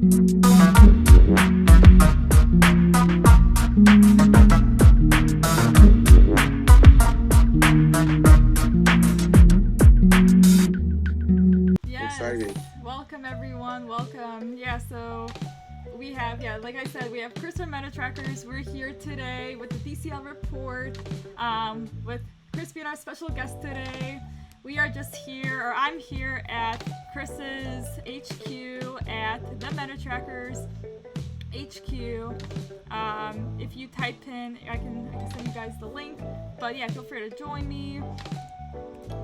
Welcome everyone, welcome. So we have, like I said, we have Chris from MetaTrekkers. We're here today with the DCL report, with Chris being our special guest today. We are just here, or I'm here at Chris's HQ at the MetaTrekkers HQ. If you type in, I can send you guys the link, but yeah, feel free to join me.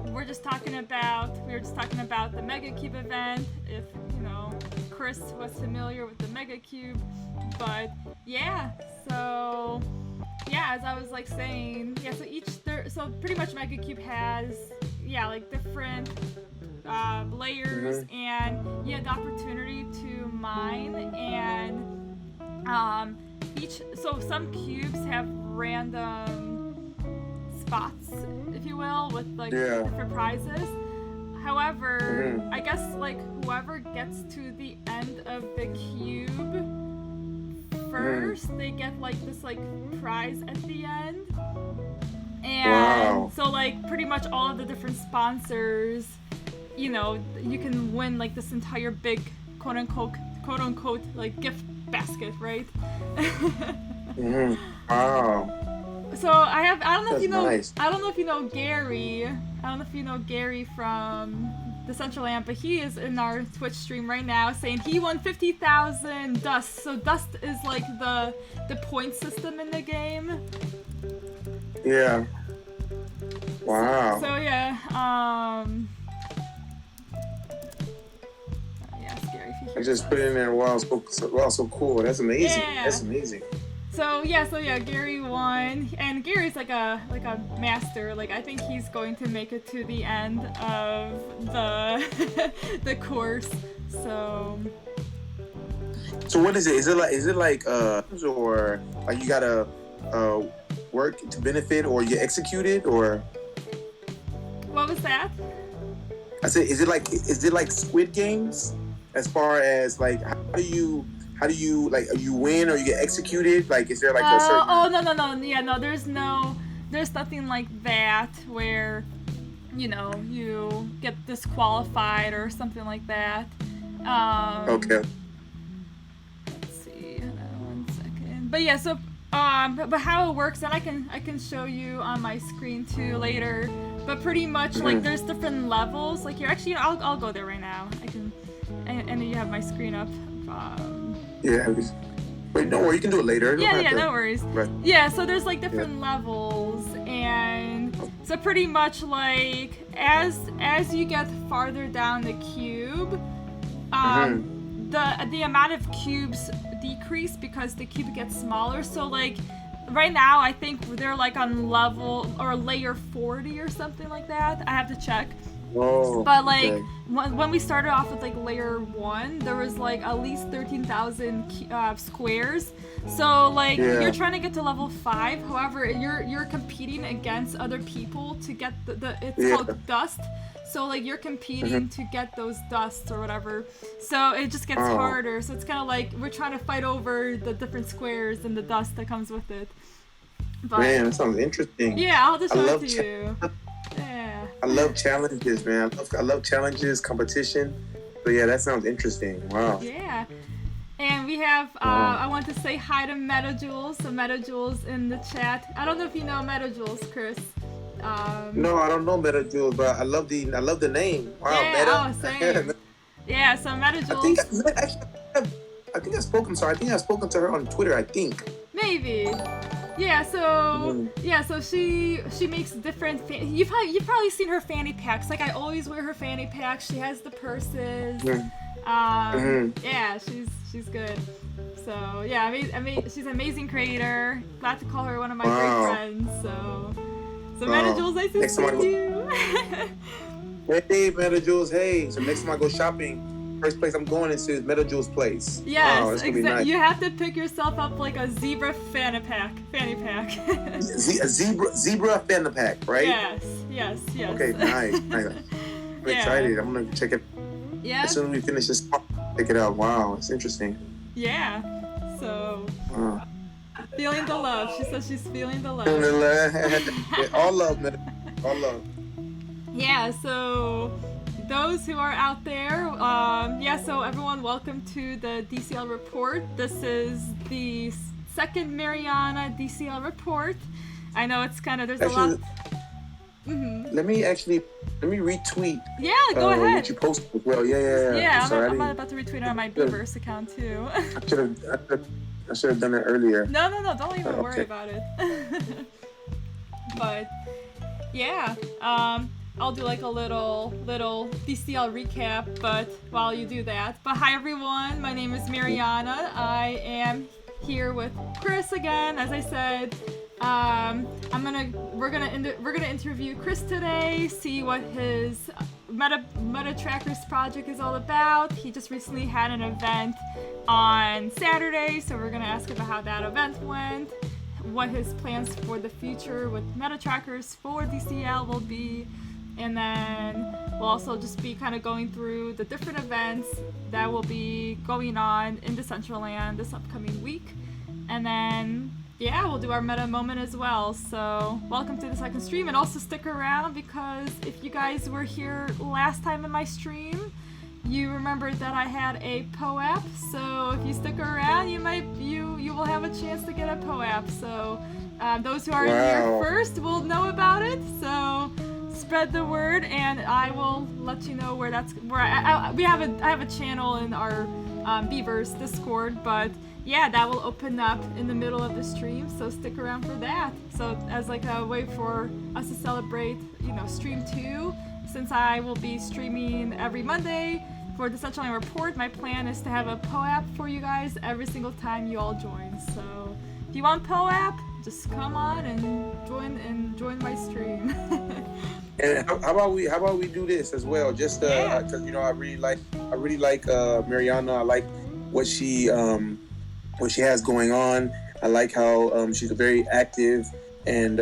We were just talking about the Mega Cube event, if Chris was familiar with the Mega Cube. But as I was saying, so pretty much Mega Cube has different layers, and you have the opportunity to mine, and some cubes have random spots, if you will, with different prizes. However, I guess whoever gets to the end of the cube first, they get this prize at the end. And so pretty much all of the different sponsors, you can win this entire big quote unquote gift basket, right? Wow. So I don't know if you know nice. I don't know if you know Gary. I don't know if you know Gary from Decentraland, but he is in our Twitch stream right now saying he won 50,000 dust. So dust is the point system in the game. Yeah. Wow. So Gary, if you hear I just put it in there. Wow, so cool. That's amazing. Yeah. That's amazing. So Gary won, and Gary's like a master. I think he's going to make it to the end of the course. So what is it? Is it like or you gotta work to benefit, or you get executed, or what was that? I said, is it like Squid Games, as far as how do you you win or you get executed? Is there a certain? Oh no. Yeah, no. There's nothing like that where you get disqualified or something like that. Okay. Let's see. Hold on 1 second. But but how it works, and I can show you on my screen too later. But pretty much there's different levels. Here, actually, I'll go there right now. I can, and you have my screen up. Yeah. Wait, don't worry. You can do it later. No worries. Right. Yeah, so there's different levels, and so pretty much as you get farther down the cube, the amount of cubes decrease because the cube gets smaller. So right now, I think they're on level or layer 40 or something like that. I have to check. Whoa, but when we started off with layer 1, there was at least 13,000 squares. So you're trying to get to level 5. However, you're competing against other people to get it's called dust. So you're competing to get those dusts or whatever. So it just gets harder. So it's kind of we're trying to fight over the different squares and the dust that comes with it. But, man, that sounds interesting. Yeah, I'll just show it to you. Yeah. I love challenges, man. I love challenges, competition. So yeah, that sounds interesting. Wow. Yeah. And we have, I want to say hi to MetaJules. So MetaJules in the chat. I don't know if you know MetaJules, Chris. No, I don't know MetaJules, but I love the name. Wow, yeah, same. Yeah, so MetaJules. I think I've spoken to her on Twitter, I think. Maybe. Yeah, so so she makes different. You've probably seen her fanny packs. I always wear her fanny packs. She has the purses. Yeah, she's good. So yeah, I mean, she's an amazing creator. Glad to call her one of my great friends. So MetaJules, nice to see you. Hey, MetaJules. Hey, so next time I go shopping, first place I'm going into is MetaJules place. Yes, exactly. Nice. You have to pick yourself up a zebra fanny pack. A zebra fanny pack, right? Yes. Okay, nice. I'm excited. I'm gonna check it. Yeah. As soon as we finish this Check it out. Wow, it's interesting. Yeah. So, feeling the love. She says she's feeling the love. All love, man. All love. Yeah, so those who are out there, so everyone, welcome to the DCL Report. This is the second Maryana DCL Report. I know it's kind of, there's a lot. Let me retweet. Yeah, go ahead. What you posted as well. Yeah. I'm about to retweet it on my Beavers account too. I should have done it earlier. No, don't even worry about it. But yeah, I'll do like a little DCL recap, but while you do that. But hi everyone, my name is Maryana. I am here with Chris again. As I said, we're gonna interview Chris today, see what his MetaTrekkers project is all about. He just recently had an event on Saturday, so we're gonna ask about how that event went, what his plans for the future with MetaTrekkers for DCL will be, and then we'll also just be kind of going through the different events that will be going on in Decentraland this upcoming week. And then, yeah, we'll do our meta moment as well. So welcome to the second stream, and also stick around because if you guys were here last time in my stream, you remembered that I had a POAP. So if you stick around, you will have a chance to get a POAP. So those who are here first will know about it. So spread the word, and I will let you know where I have a channel in our Beavers Discord, but yeah, that will open up in the middle of the stream, so stick around for that. So as like a way for us to celebrate, stream 2, since I will be streaming every Monday for the Decentraland Report, my plan is to have a POAP for you guys every single time you all join. So if you want POAP, just come on and join my stream. And how about we do this as well? Just because I really like Maryana. I like what she has going on. I like how she's very active and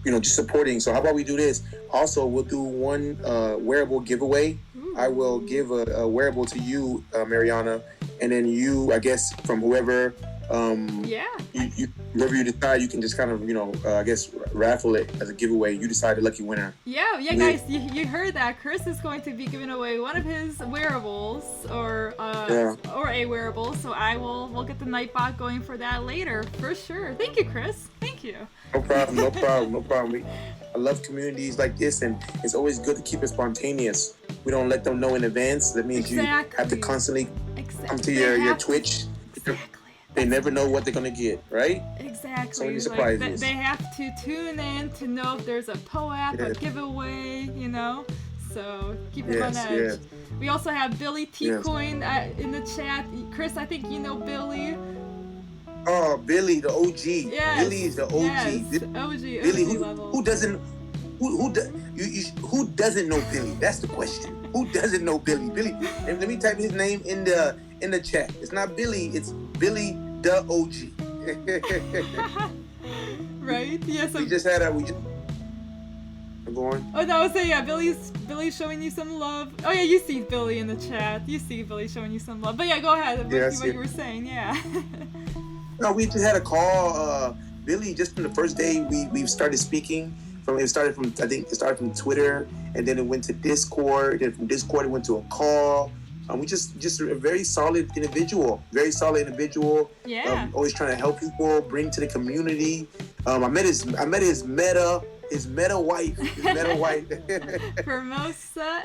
just supporting. So how about we do this? Also, we'll do one wearable giveaway. I will give a wearable to you, Maryana, and then you, I guess, from whoever. Wherever you decide, you can just kind of, I guess, raffle it as a giveaway. You decide the lucky winner. Yeah, guys, you heard that. Chris is going to be giving away one of his wearables or a wearable. So we'll get the Nightbot going for that later for sure. Thank you, Chris. Thank you. No problem. I love communities like this, and it's always good to keep it spontaneous. We don't let them know in advance. That means you have to constantly come to your Twitch. Exactly. They never know what they're gonna get, right? Exactly. So many surprises. They have to tune in to know if there's a POAP, a giveaway, So keep it on edge. Yes. We also have Billy T-Coin in the chat. Chris, I think you know Billy. Oh, Billy, the OG. Yes. Billy is the OG. Yes. Billy, level. Who doesn't know Billy? That's the question. Who doesn't know Billy? Billy, and let me type his name in the chat. It's not Billy, it's Billy the OG. Right? Yeah, so go on. Oh no, I was saying Billy's showing you some love. Oh yeah, you see Billy in the chat. You see Billy showing you some love. But yeah, go ahead. What you were saying, yeah. No, we just had a call. Billy, just from the first day we started speaking. It started from Twitter, and then it went to Discord. Then from Discord, it went to a call. We just a very solid individual. Yeah. Always trying to help people, bring to the community. I met his meta wife. Formosa.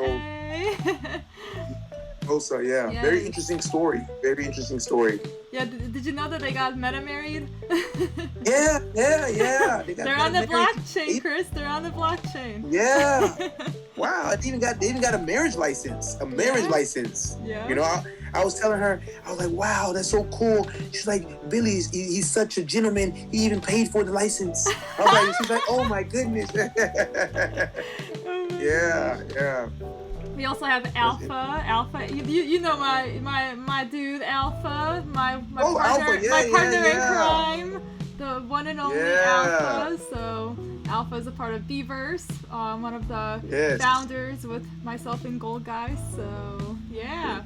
Formosa, yeah. Yes. Very interesting story. Yeah, did you know that they got meta married? Yeah. They're on the blockchain, Chris. They're on the blockchain. Yeah. Wow, they even got a marriage license. License. Yeah. I was telling her, I was like, wow, that's so cool. She's like, Billy, he's such a gentleman. He even paid for the license. She's like, oh my goodness. Yeah. We also have Alpha. You know my dude Alpha, my partner, in crime, the one and only Alpha. So Alpha is a part of Beavers, one of the founders with myself and Gold Guys. So yeah.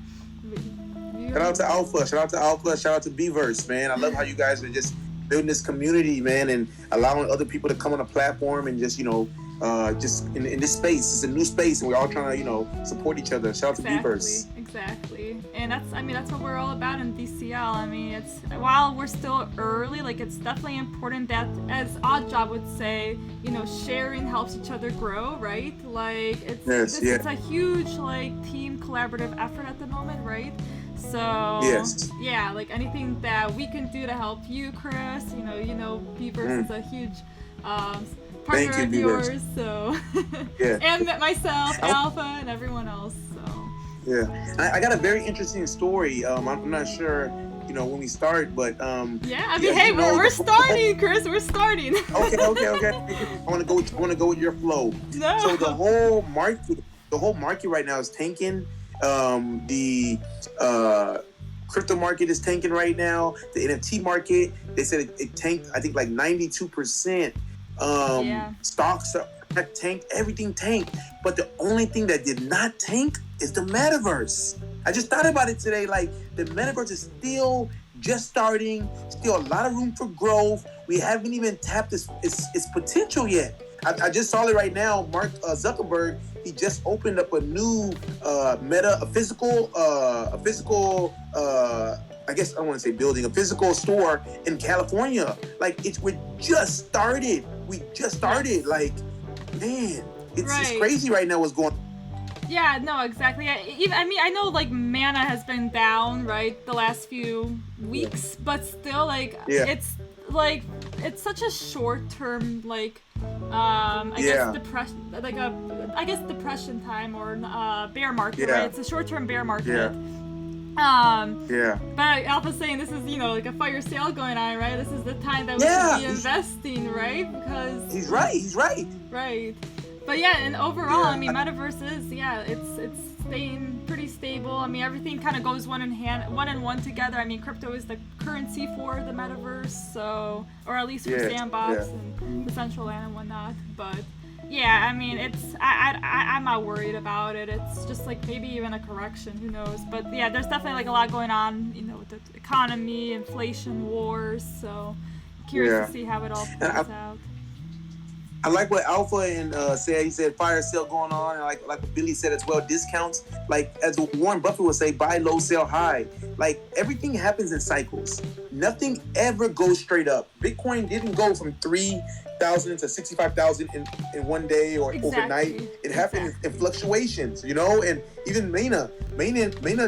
Shout out to Alpha. Shout out to Alpha. Shout out to Beverse, man. I love how you guys are just building this community, man, and allowing other people to come on the platform and just, just in this space. It's a new space, and we're all trying to, support each other. Shout out to Beverse. Exactly. And that's what we're all about in DCL. I mean, while we're still early, like, it's definitely important that, as Oddjob would say, sharing helps each other grow, right? Like, it's a huge, like, team collaborative effort at the moment, right? So yeah, like anything that we can do to help you, Chris. Beavers is a huge partner of yours. So and myself, Alpha, and everyone else. So I got a very interesting story. I'm not sure, when we start, but hey, we're starting, Chris. We're starting. Okay. I want to go with your flow. No. So the whole market right now is tanking. The crypto market is tanking right now. The NFT market, they said it tanked, I think, like 92%. Stocks are tanked, everything tanked. But the only thing that did not tank is the Metaverse. I just thought about it today. Like, the Metaverse is still just starting, still a lot of room for growth. We haven't even tapped its potential yet. I just saw it right now. Mark Zuckerberg, he just opened up a new a physical, I guess I want to say building, a physical store in California. Like, we just started. Like, man, it's crazy right now what's going on. Yeah, no, exactly. I know, like, Mana has been down, right, the last few weeks, but still, like, it's like, it's such a short-term, like, I guess depression time, or bear market, right? It's a short-term bear market. But Alpha's saying this is, like a fire sale going on, right? This is the time that we should be investing, right? Because he's right. Right. But and overall, I mean, Metaverse is, it's staying pretty stable. I mean, everything kind of goes one in one together. I mean, crypto is the currency for the Metaverse, so, or at least for Sandbox and Decentraland and whatnot. But I mean, I'm not worried about it. It's just like maybe even a correction, who knows? But there's definitely like a lot going on, with the economy, inflation, wars. So curious to see how it all plays out. I like what Alpha and said. He said fire sale going on, and like what Billy said as well, discounts. Like, as Warren Buffett would say, buy low, sell high. Like, everything happens in cycles. Nothing ever goes straight up. Bitcoin didn't go from 3,000 to 65,000 in one day or overnight. It happened in fluctuations, and even Mana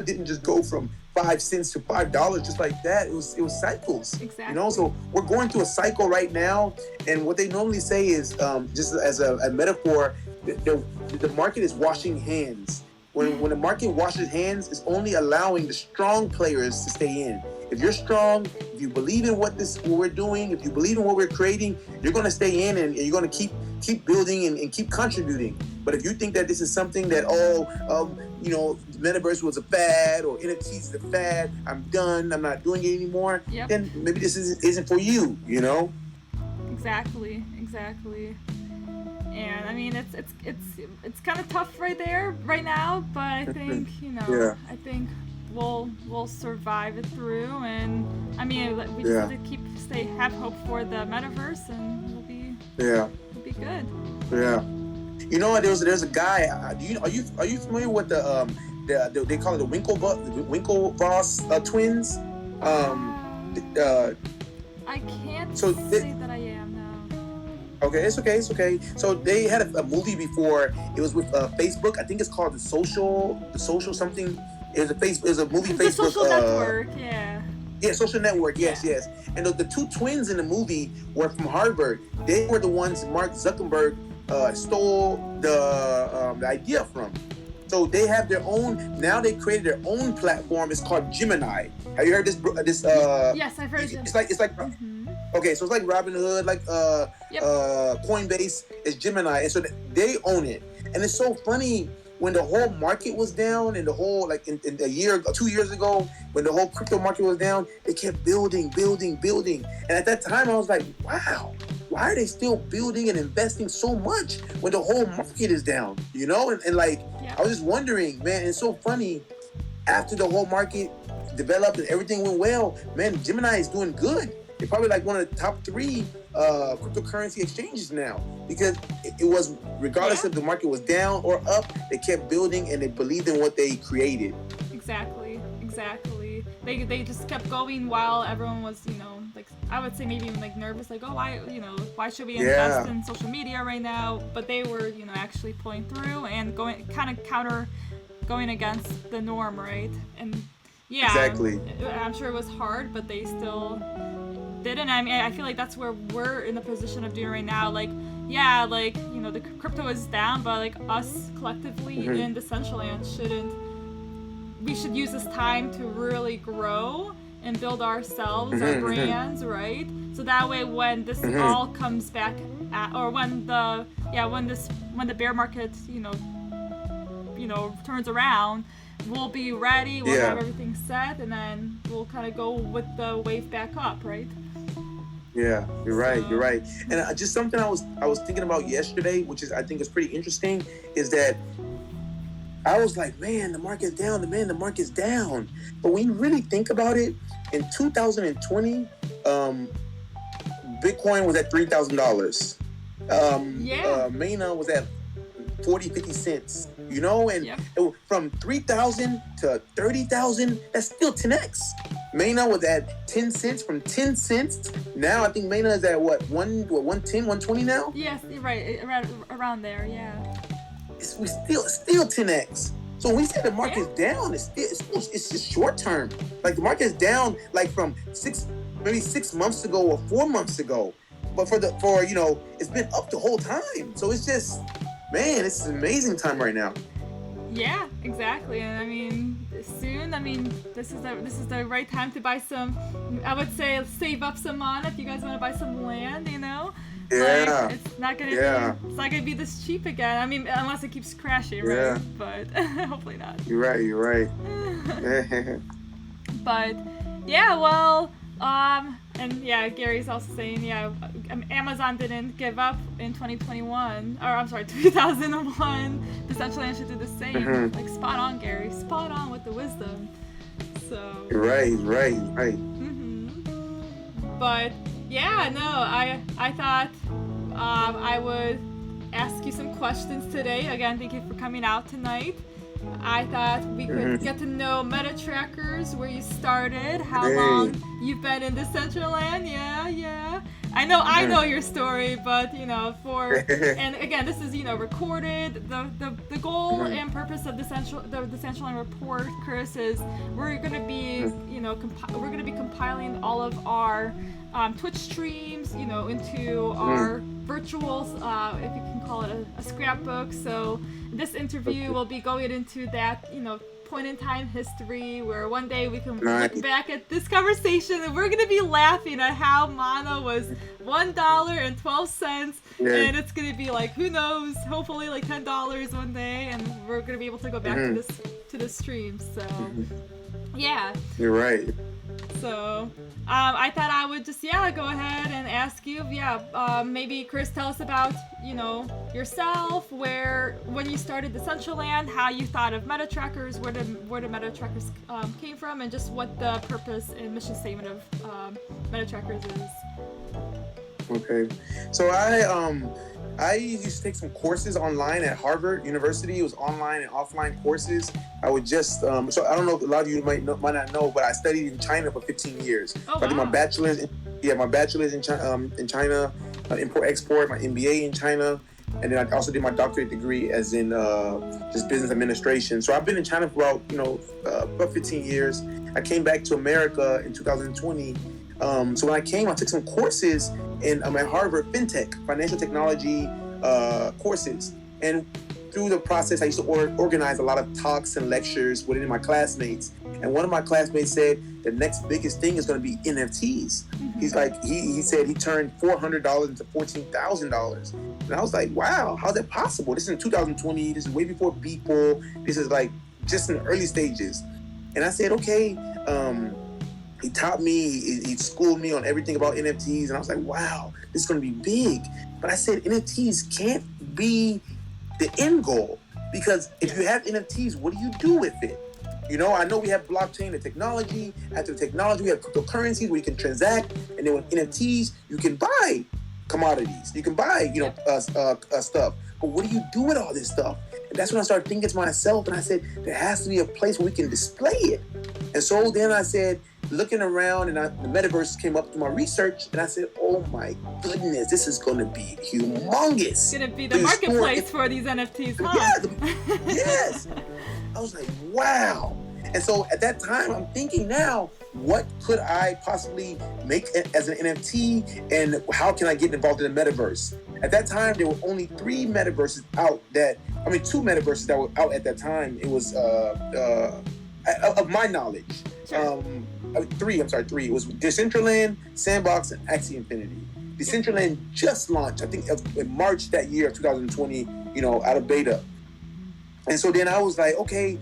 didn't just go from 5 cents to $5 just like that. It was cycles. Exactly. So we're going through a cycle right now, and what they normally say is, just as a metaphor, the market is washing hands. When the market washes hands, it's only allowing the strong players to stay in. If you're strong, if you believe in what we're doing, if you believe in what we're creating, you're going to stay in, and you're going to keep building and keep contributing. But if you think that this is something that Metaverse was a fad, or NFTs is a fad, I'm done, I'm not doing it anymore, then maybe this isn't for you, Exactly. And I mean, it's kind of tough right now, but I think I think we'll survive it through, and I mean, we just have to have hope for the Metaverse, and we'll be good. Yeah. There's a guy. Are you familiar with the they call it the Winklevoss twins? I can't say that I am now. Okay, it's okay. So they had a movie before. It was with Facebook. I think it's called the social something. It was a movie. The Facebook. Social Network. Yeah, Social Network. Yes. And the two twins in the movie were from Harvard. They were the ones Mark Zuckerberg stole the idea from. So they have their own. Now they created their own platform. It's called Gemini. Have you heard this? Yes, I've heard it. It's like. Okay, so it's like Robinhood, like Coinbase. It's Gemini, and so they own it. And it's so funny, when the whole market was down, and the whole, like, in a year, 2 years ago, when the whole crypto market was down, they kept building. And at that time, I was like, wow, why are they still building and investing so much when the whole market is down? And like, I was just wondering, man, it's so funny. after the whole market developed and everything went well, man, Gemini is doing good. They're probably like one of the top 3 cryptocurrency exchanges now, because it was, regardless if the market was down or up, they kept building and they believed in what they created. Exactly. They just kept going while everyone was, like, I would say maybe even like nervous, like, oh, why should we invest in social media right now? But they were, actually pulling through and going against the norm, right? And yeah, exactly. I'm sure it was hard, but they still did. And I mean, I feel like that's where we're in the position of doing right now. Like, yeah, like, the crypto is down, but like us collectively in Decentraland we should use this time to really grow and build ourselves, our brands, right? So that way, when this all comes back, or when the bear market, turns around, we'll be ready. We'll have everything set, and then we'll kind of go with the wave back up, right? Yeah, you're right. And just something I was thinking about yesterday, which I think is pretty interesting, is that I was like, man, the market's down. The market's down. But when you really think about it, in 2020, Bitcoin was at $3,000. Mana was at 40-50 cents. And from 3,000 to 30,000, that's still 10x. Mana was at 10 cents. From 10 cents, now I think Mana is at 110, 120 now? Yes, you're right. Around there, yeah. We still 10x. So when we say the market's down, it's just short term. Like the market is down like from 6 months ago or 4 months ago. But it's been up the whole time. So it's just, man, it's an amazing time right now. Yeah, exactly. And I mean, soon, this is the right time to buy some. I would say save up some mana if you guys want to buy some land, Yeah. Like, it's not gonna be this cheap again. I mean, unless it keeps crashing, right? Yeah. But hopefully not. You're right. But yeah, well, and yeah, Gary's also saying, Amazon didn't give up in 2021, or I'm sorry, 2001. Decentraland should do the same. Like, spot on, Gary. Spot on with the wisdom. So. Right. But yeah, no, I thought I would ask you some questions today. Again, thank you for coming out tonight. I thought we could get to know MetaTrekkers, where you started, how long you've been in Decentraland. Yeah. I know your story, but and again, this is recorded. The goal and purpose of the Decentraland Report, Chris, is we're gonna be we're gonna be compiling all of our Twitch streams, into our virtuals, if you can call it a scrapbook. So this interview will be going into that, point in time history, where one day we can look back at this conversation and we're gonna be laughing at how mana was $1.12, and it's gonna be like, who knows, hopefully like $10 one day, and we're gonna be able to go back to this stream. So yeah, you're right. So I thought I would just go ahead and ask you, maybe Chris, tell us about yourself, when you started Decentraland, how you thought of MetaTrekkers, where the MetaTrekkers came from, and just what the purpose and mission statement of MetaTrekkers is. Okay, so I used to take some courses online at Harvard University. It was online and offline courses. I would just, so I don't know if a lot of you might not know, but I studied in China for 15 years. Oh, I did my bachelor's in China, import-export, my MBA in China, and then I also did my doctorate degree as in just business administration. So I've been in China for about 15 years. I came back to America in 2020. So when I came, I took some courses in at Harvard FinTech, financial technology courses. And through the process, I used to organize a lot of talks and lectures with my classmates. And one of my classmates said the next biggest thing is going to be NFTs. He's like, he said he turned $400 into $14,000. And I was like, wow, how's that possible? This is in 2020. This is way before Beeple. This is like just in the early stages. And I said, okay. He taught me, he schooled me on everything about NFTs, and I was like, wow, this is going to be big. But I said, NFTs can't be the end goal, because if you have NFTs, what do you do with it? I know we have blockchain, the technology. After the technology, we have cryptocurrencies where you can transact, and then with NFTs, you can buy commodities. You can buy, stuff. But what do you do with all this stuff? And that's when I started thinking to myself, and I said, there has to be a place where we can display it. And so then I said, looking around, and the Metaverse came up through my research, and I said, oh my goodness, this is going to be humongous. It's going to be the marketplace for these NFTs, huh? Yeah, yes. I was like, wow. And so at that time, I'm thinking now, what could I possibly make as an NFT, and how can I get involved in the Metaverse? At that time, there were only two Metaverses that were out at that time. It was, of my knowledge, sure. Three. It was Decentraland, Sandbox, and Axie Infinity. Decentraland just launched, I think, in March that year of 2020, out of beta. And so then I was like, okay,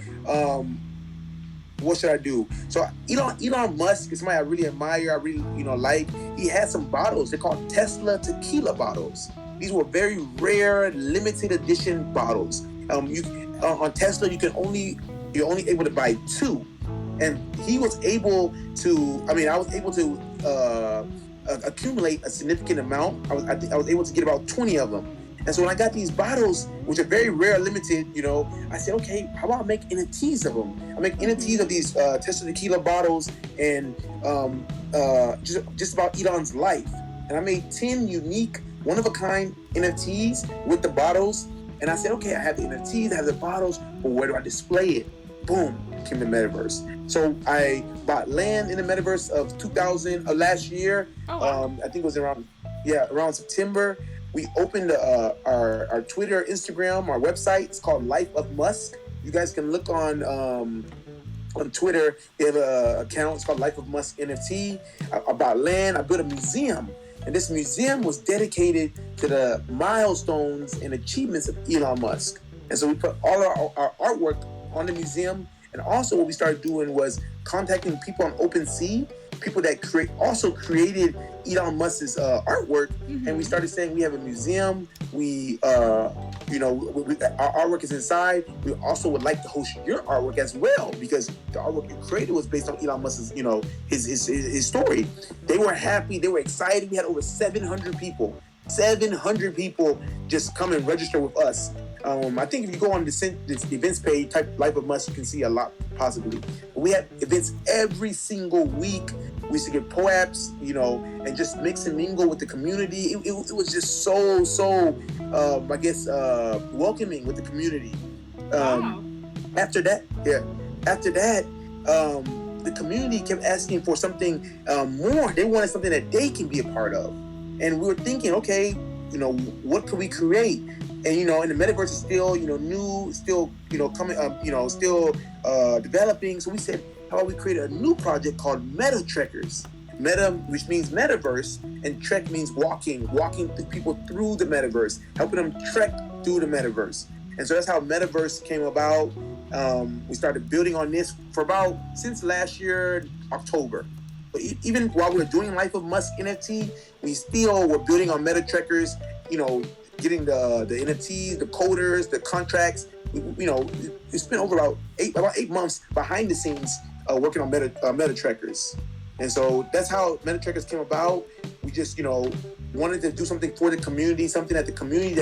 what should I do? So Elon Musk is somebody I really admire. I really, like. He had some bottles. They're called Tesla tequila bottles. These were very rare, limited edition bottles. On Tesla, you're only able to buy two, and he was able to. I was able to accumulate a significant amount. I was able to get about 20 of them. And so when I got these bottles, which are very rare, limited, I said, okay, how about I make NFTs of them? I make NFTs of these Tesla tequila bottles and just about Elon's life. And I made 10 unique, one-of-a-kind NFTs with the bottles. And I said, okay, I have the NFTs, I have the bottles, but where do I display it? Boom, came the Metaverse. So I bought land in the Metaverse of last year. Oh, wow. I think it was around September. We opened our Twitter, Instagram, our website. It's called Life of Musk. You guys can look on Twitter. We have an account. It's called Life of Musk NFT. About land. I built a museum. And this museum was dedicated to the milestones and achievements of Elon Musk. And so we put all our artwork on the museum. And also what we started doing was contacting people on OpenSea, people that created Elon Musk's artwork. Mm-hmm. And we started saying we have a museum. Our artwork is inside. We also would like to host your artwork as well, because the artwork you created was based on Elon Musk's, his story. They were happy. They were excited. We had over 700 people. 700 people just come and register with us. I think if you go on this events page, type Life of Musk, you can see a lot possibly. We have events every single week. We used to get POAPs, and just mix and mingle with the community. It was just so welcoming with the community. Wow. After that, the community kept asking for something more. They wanted something that they can be a part of. And we were thinking, okay, what could we create? And, and the Metaverse is still, new, still, coming up, still developing. So we said, how about we create a new project called MetaTrekkers? Meta, which means Metaverse, and Trek means walking people through the Metaverse, helping them trek through the Metaverse. And so that's how Metaverse came about. We started building on this since last year, October. But even while we were doing Life of Musk NFT, we still were building on MetaTrekkers, getting the NFTs, the coders, the contracts. We spent over about 8 months behind the scenes working on MetaTrekkers. And so that's how MetaTrekkers came about. We just, wanted to do something for the community, something that the community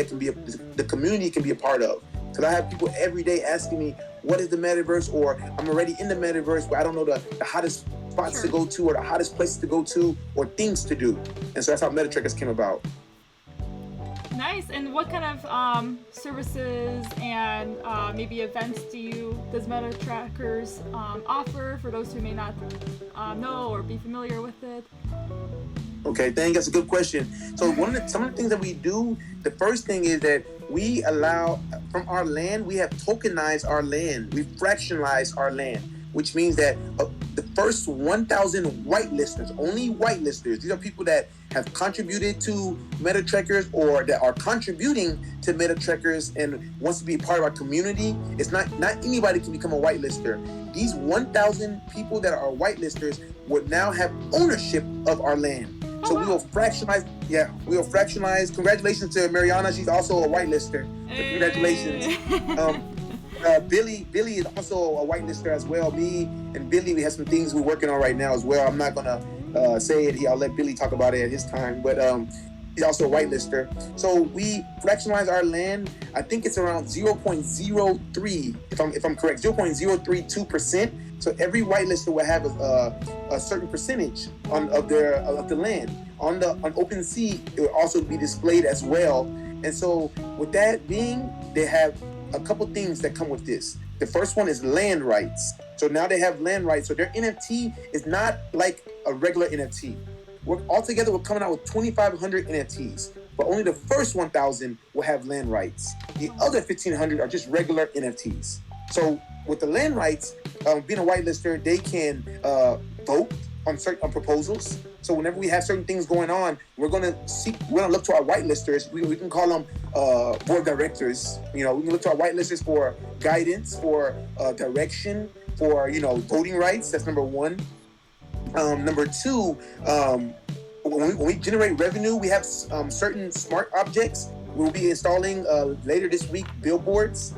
can be a part of. Because I have people every day asking me, what is the Metaverse? Or I'm already in the Metaverse, but I don't know the hottest spots to go to, or the hottest places to go to, or things to do. And so that's how MetaTrekkers came about. Nice. And what kind of services and maybe events does MetaTrekkers offer for those who may not know or be familiar with it? Okay, that's a good question. So some of the things that we do, the first thing is that we allow, from our land, we have tokenized our land. We fractionalized our land, which means that the first 1,000 whitelisters, only whitelisters, these are people that have contributed to MetaTrekkers or that are contributing to MetaTrekkers and wants to be a part of our community. It's not anybody can become a whitelister. These 1,000 people that are whitelisters would now have ownership of our land. So we will fractionalize. Yeah, we will fractionalize. Congratulations to Maryana. She's also a whitelister. So congratulations. Billy is also a whitelister as well. Me and Billy, we have some things we're working on right now as well. I'm not gonna say it here. I'll let Billy talk about it at his time. But he's also a whitelister. So we fractionalize our land. I think it's around 0.03, if I'm correct, 0.032%. So every whitelister will have a certain percentage of the land. On OpenSea, it will also be displayed as well. And so with that being, they have a couple things that come with this. The first one is land rights. So now they have land rights. So their NFT is not like a regular NFT. We're coming out with 2,500 NFTs, but only the first 1,000 will have land rights. The other 1,500 are just regular NFTs. So with the land rights, being a whitelister, they can vote on certain proposals. So whenever we have certain things going on, we're gonna look to our whitelisters. We can call them board directors. We can look to our whitelisters for guidance, for direction, for voting rights. That's number one. Number two, when we generate revenue, we have certain smart objects. We'll be installing later this week billboards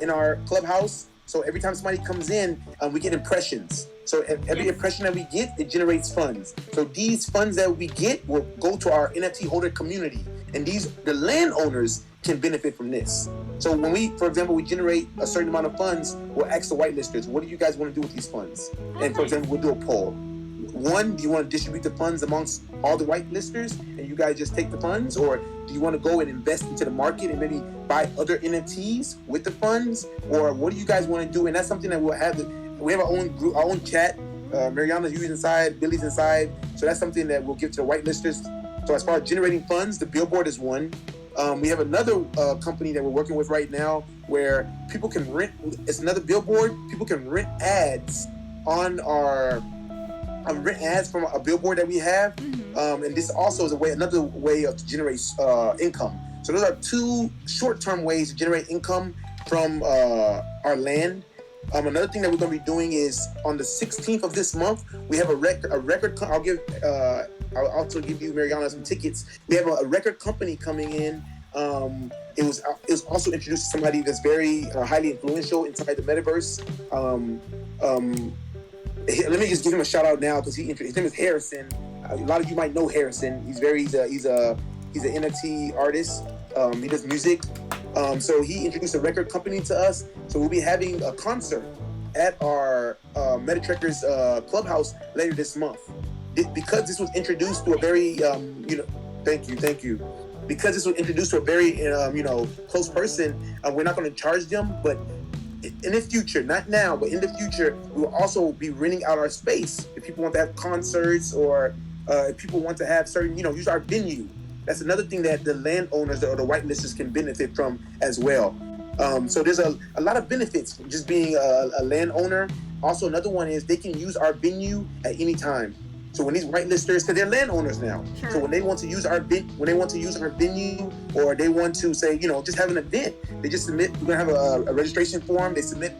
in our clubhouse. So every time somebody comes in, we get impressions. So every impression that we get, it generates funds. So these funds that we get will go to our NFT holder community. And the landowners can benefit from this. So when for example, we generate a certain amount of funds, we'll ask the whitelisters, what do you guys want to do with these funds? And for example, we'll do a poll. One, do you want to distribute the funds amongst all the whitelisters and you guys just take the funds? Or do you want to go and invest into the market and maybe buy other NFTs with the funds? Or what do you guys want to do? And that's something that we'll have. We have our own group, our own chat. Mariana's inside, Billy's inside. So that's something that we'll give to the whitelisters. So as far as generating funds, the billboard is one. We have another company that we're working with right now where people can rent. It's another billboard. People can rent ads on our rent ads from a billboard that we have. And this also is another way to generate income. So those are two short-term ways to generate income from our land. Another thing that we're going to be doing is on the 16th of this month, we have a record. I'll also give you, Maryana, some tickets. We have a record company coming in. It was also introduced to somebody that's very highly influential inside the Metaverse. Let me just give him a shout out now because his name is Harrison. A lot of you might know Harrison. He's an NFT artist. He does music. So he introduced a record company to us. So we'll be having a concert at our MetaTrekkers clubhouse later this month. Because this was introduced to a very, thank you. Because this was introduced to a very, close person, we're not going to charge them, but in the future, not now, but in the future, we will also be renting out our space. If people want to have concerts or if people want to have certain, use our venue. That's another thing that the landowners or the whitelisters can benefit from as well. So there's a lot of benefits from just being a landowner. Also, another one is they can use our venue at any time. So when these whitelisters, because they're landowners now, sure. So when they want to use our venue, or they want to say, just have an event, they just submit. We're gonna have a registration form. They submit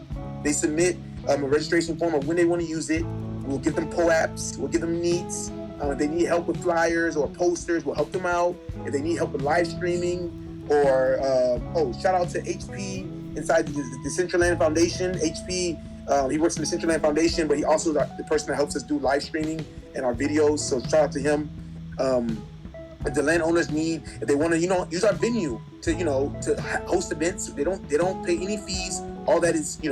a registration form of when they want to use it. We'll give them POAPs. We'll give them needs. If they need help with flyers or posters, we'll help them out. If they need help with live streaming, or shout out to HP inside the Decentraland Foundation. HP, he works in the Decentraland Foundation, but he also is the person that helps us do live streaming and our videos. So shout out to him. If the landowners need, if they want to, use our venue to host events, they don't pay any fees. All that is, we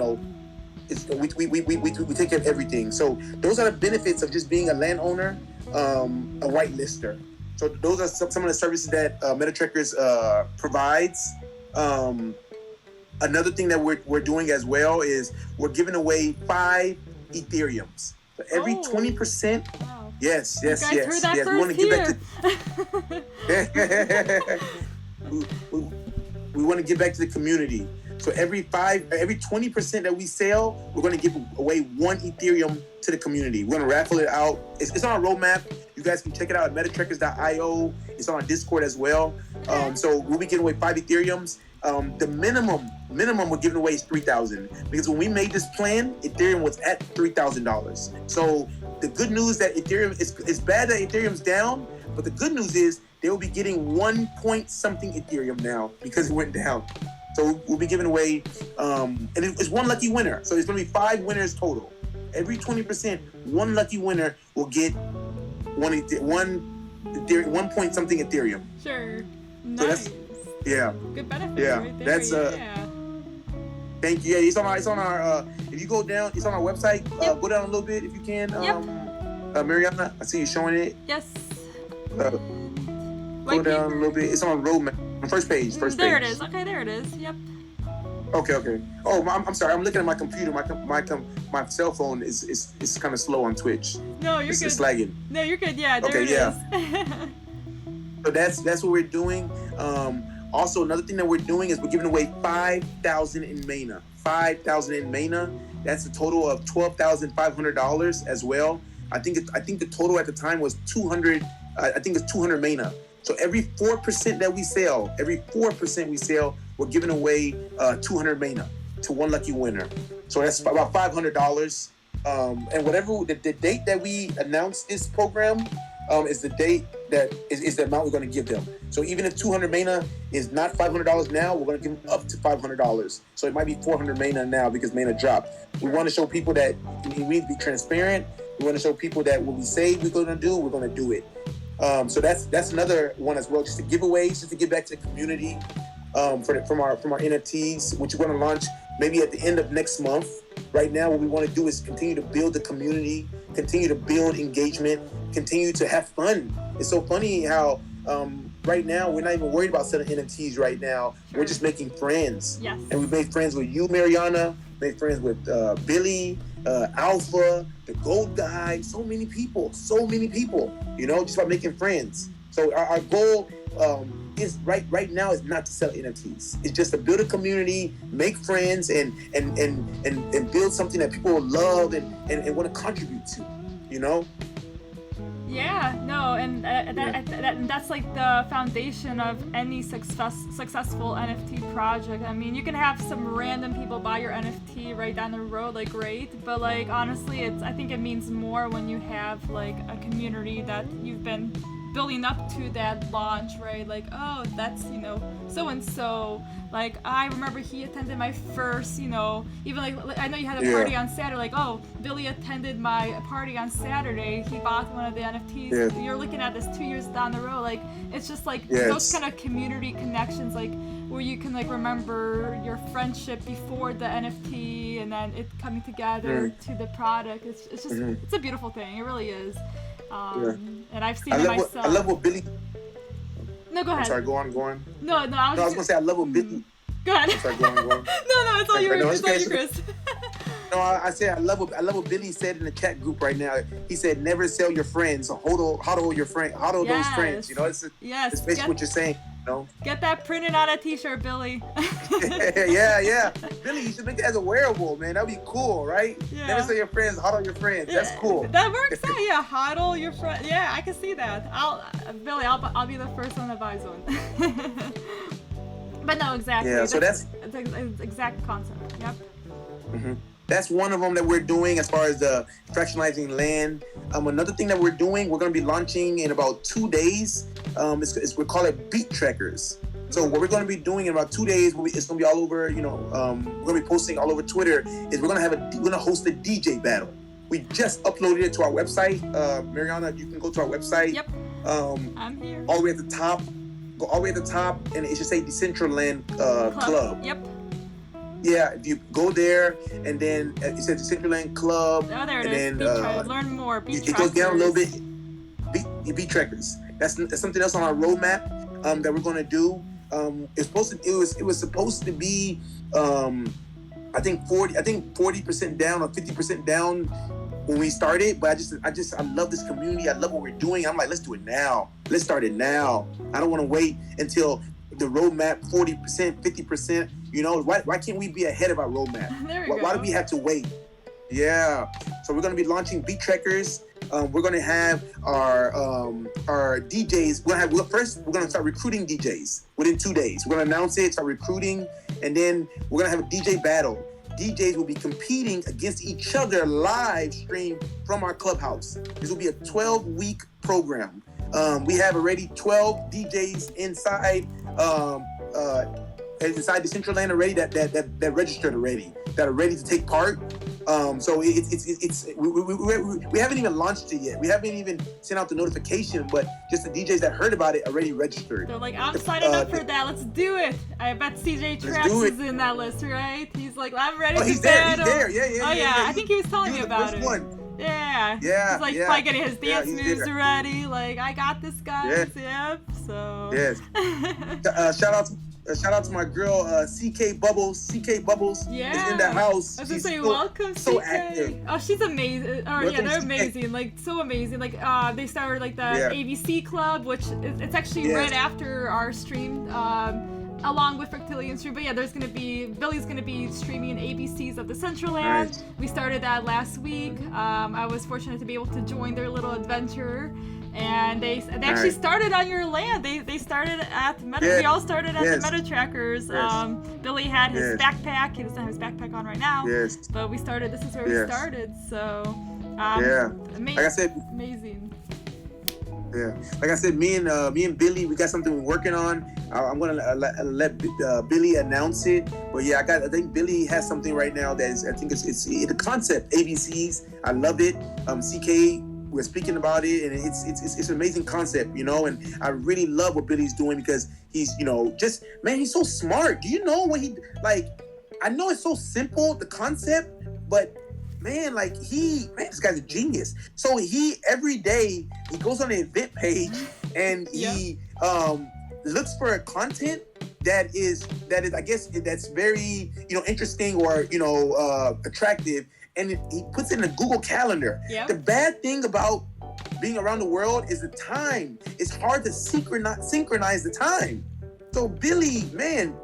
take care of everything. So those are the benefits of just being a landowner, a whitelister. So those are some of the services that MetaTrekkers provides. Another thing that we're doing as well is we're giving away 5 Ethereums. So every 20%. Wow. Yes. Heard that We want to give back to. We want to give back to the community. So every 20% that we sell, we're going to give away 1 Ethereum to the community. We're going to raffle it out. It's on our roadmap. You guys can check it out at MetaTrekkers.io. It's on our Discord as well. So we'll be giving away 5 Ethereums. The minimum we're giving away is 3,000, because when we made this plan, Ethereum was at $3,000. So the good news that Ethereum it's bad that Ethereum's down, but the good news is they will be getting 1 point something Ethereum now because it went down. So we'll be giving away, and it's one lucky winner. So it's going to be 5 winners total. Every 20%, one lucky winner will get one point something Ethereum. Sure. Nice. So yeah. Good benefit. Yeah. Right there. That's Thank you. Yeah, it's on our. If you go down, it's on our website. Yep. Go down a little bit if you can. Maryana, I see you showing it. Yes. Go down a little bit. It's on roadmap. First page. There it is. Okay, there it is. Yep. Okay. Oh, I'm sorry. I'm looking at my computer. My cell phone is kind of slow on Twitch. No, you're good. It's lagging. No, you're good. Yeah, there it is. So that's what we're doing. Also, another thing that we're doing is we're giving away 5,000 in Mana. 5,000 in Mana. That's a total of $12,500 as well. I think the total at the time was 200. I think it's 200 Mana. So every 4% that we sell, we're giving away 200 Mana to one lucky winner. So that's about $500. And whatever the date that we announced this program is the date that is the amount we're going to give them. So even if 200 Mana is not $500 now, we're going to give them up to $500. So it might be 400 Mana now because Mana dropped. We want to show people that we need to be transparent. We want to show people that what we say we're going to do, we're going to do it. So that's another one as well, just to giveaways, just to give back to the community from our NFTs, which we're going to launch maybe at the end of next month. Right now, what we want to do is continue to build the community, continue to build engagement, continue to have fun. It's so funny how right now we're not even worried about selling NFTs right now. Sure. We're just making friends. Yes. And we've made friends with you, Maryana, made friends with Billy, Alpha, the Gold Guy, so many people, just by making friends. So our goal is right now is not to sell NFTs. It's just to build a community, make friends, and build something that people will love and want to contribute to, Yeah, no, and that's like the foundation of any successful NFT project. I mean, you can have some random people buy your NFT right down the road, like great, but like honestly, I think it means more when you have like a community that you've been building up to that launch, right? Like, oh, that's, so and so. Like, I remember he attended my first, even like I know you had a party on Saturday. Like, oh, Billy attended my party on Saturday. He bought one of the NFTs. Yeah. You're looking at this 2 years down the road. Like, it's just like those kind of community connections, like where you can like remember your friendship before the NFT and then it coming together to the product. It's just it's a beautiful thing. It really is. And I've seen it myself. I love what Billy. No, go ahead. I'm sorry, go on. No, I was gonna say I love what Billy. Go ahead. I'm sorry, go on. No, it's all yours. It's all you, Chris. No, I said I love what Billy said in the chat group right now. He said, "Never sell your friends. Hodl your friend. Hodl those friends." It's basically what you're saying. Get that printed on a T-shirt, Billy. yeah. Billy, you should make it as a wearable, man. That'd be cool, right? Yeah. Never sell your friends, hodl your friends. That's cool. That works out. Yeah, hodl your friend. Yeah, I can see that. Billy, I'll be the first one that buys one. But no, exactly. Yeah, so that's the exact concept. Yep. Mm-hmm. That's one of them that we're doing as far as the fractionalizing land. Another thing that we're doing, we're going to be launching in about 2 days. We call it MetaTrekkers. So what we're going to be doing in about 2 days, it's going to be all over, we're going to be posting all over Twitter, is we're going to host a DJ battle. We just uploaded it to our website. Maryana, you can go to our website. Yep. I'm here. All the way at the top. Go all the way at the top, and it should say Decentraland Club. Yep. Yeah, if you go there, and then it says Decentraland Club. Oh, there it is. Then, learn more. It goes down a little bit. MetaTrekkers. That's something else on our roadmap that we're going to do. It was supposed to be I think 40% down or 50% down when we started, but I love this community. I love what we're doing. I'm like, let's do it now. Let's start it now. I don't want to wait until the roadmap 40%, 50%. Why can't we be ahead of our roadmap? Why do we have to wait? Yeah. So we're going to be launching MetaTrekkers. We're going to have our DJs. We're going to start recruiting DJs within 2 days. We're going to announce it, start recruiting, and then we're going to have a DJ battle. DJs will be competing against each other live stream from our clubhouse. This will be a 12-week program. We have already 12 DJs inside inside Decentraland already that registered already, that are ready to take part. So we haven't even launched it yet. We haven't even sent out the notification, but just the DJs that heard about it already registered. They're like, I'm signing up for that. Let's do it. I bet CJ Trax is in that list, right? He's like, I'm ready to he's battle. there. Yeah. Oh yeah, I think he was telling me about it. Yeah. He's like probably getting his dance moves ready. Like, I got this, guys. Yep. So. Yes. Shout out to my girl, CK Bubbles. CK Bubbles is in the house. I was gonna say, welcome, so CK. active. Oh, she's amazing. Oh, Welcome, yeah, they're CK. amazing. Like, so amazing. Like, they started like the ABC Club, which it's actually right after our stream, along with Fractilian stream. But yeah, Billy's gonna be streaming ABCs of Decentraland. Nice. We started that last week. I was fortunate to be able to join their little adventure. And they actually started on your land. They started at we all started at the MetaTrekkers. Billy had his backpack. He doesn't have his backpack on right now. But we started. This is where we started. So amazing. Like I said, amazing. Yeah, like I said, me and Billy, we got something we're working on. I'm gonna let Billy announce it. But yeah, I think Billy has something right now that is. I think it's the concept ABCs. I love it. CK. We're speaking about it, and it's an amazing concept, you know. And I really love what Billy's doing because he's, you know, just he's so smart. Do you know when I know it's so simple, the concept, but man, this guy's a genius. So every day he goes on the event page and he looks for content that is I guess that's very, you know, interesting or, you know, attractive. And he puts it in a Google Calendar. Yep. The bad thing about being around the world is the time. It's hard to synchronize the time. So Billy, man,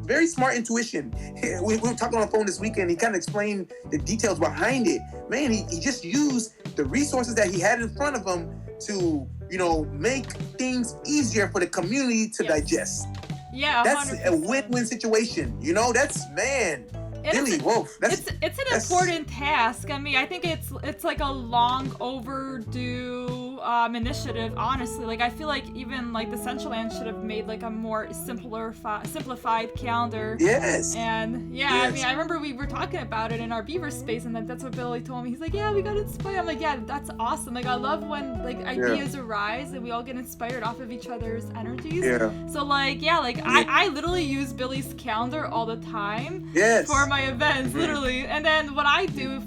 very smart intuition. We were talking on the phone this weekend. He kind of explained the details behind it. Man, he just used the resources that he had in front of him to, you know, make things easier for the community to digest. Yeah, 100%. That's a win-win situation. You know, Billy, it's an important task. I mean, I think it's like a long overdue initiative, honestly. Like, I feel like even like the Decentraland should have made like a more simplified calendar. Yes. And I mean, I remember we were talking about it in our Beaver space, and that's what Billy told me. He's like, yeah, we got inspired. I'm like, yeah, that's awesome. Like, I love when like ideas arise and we all get inspired off of each other's energies. Yeah. So I literally use Billy's calendar all the time. Yes. For my events, literally. And then what I do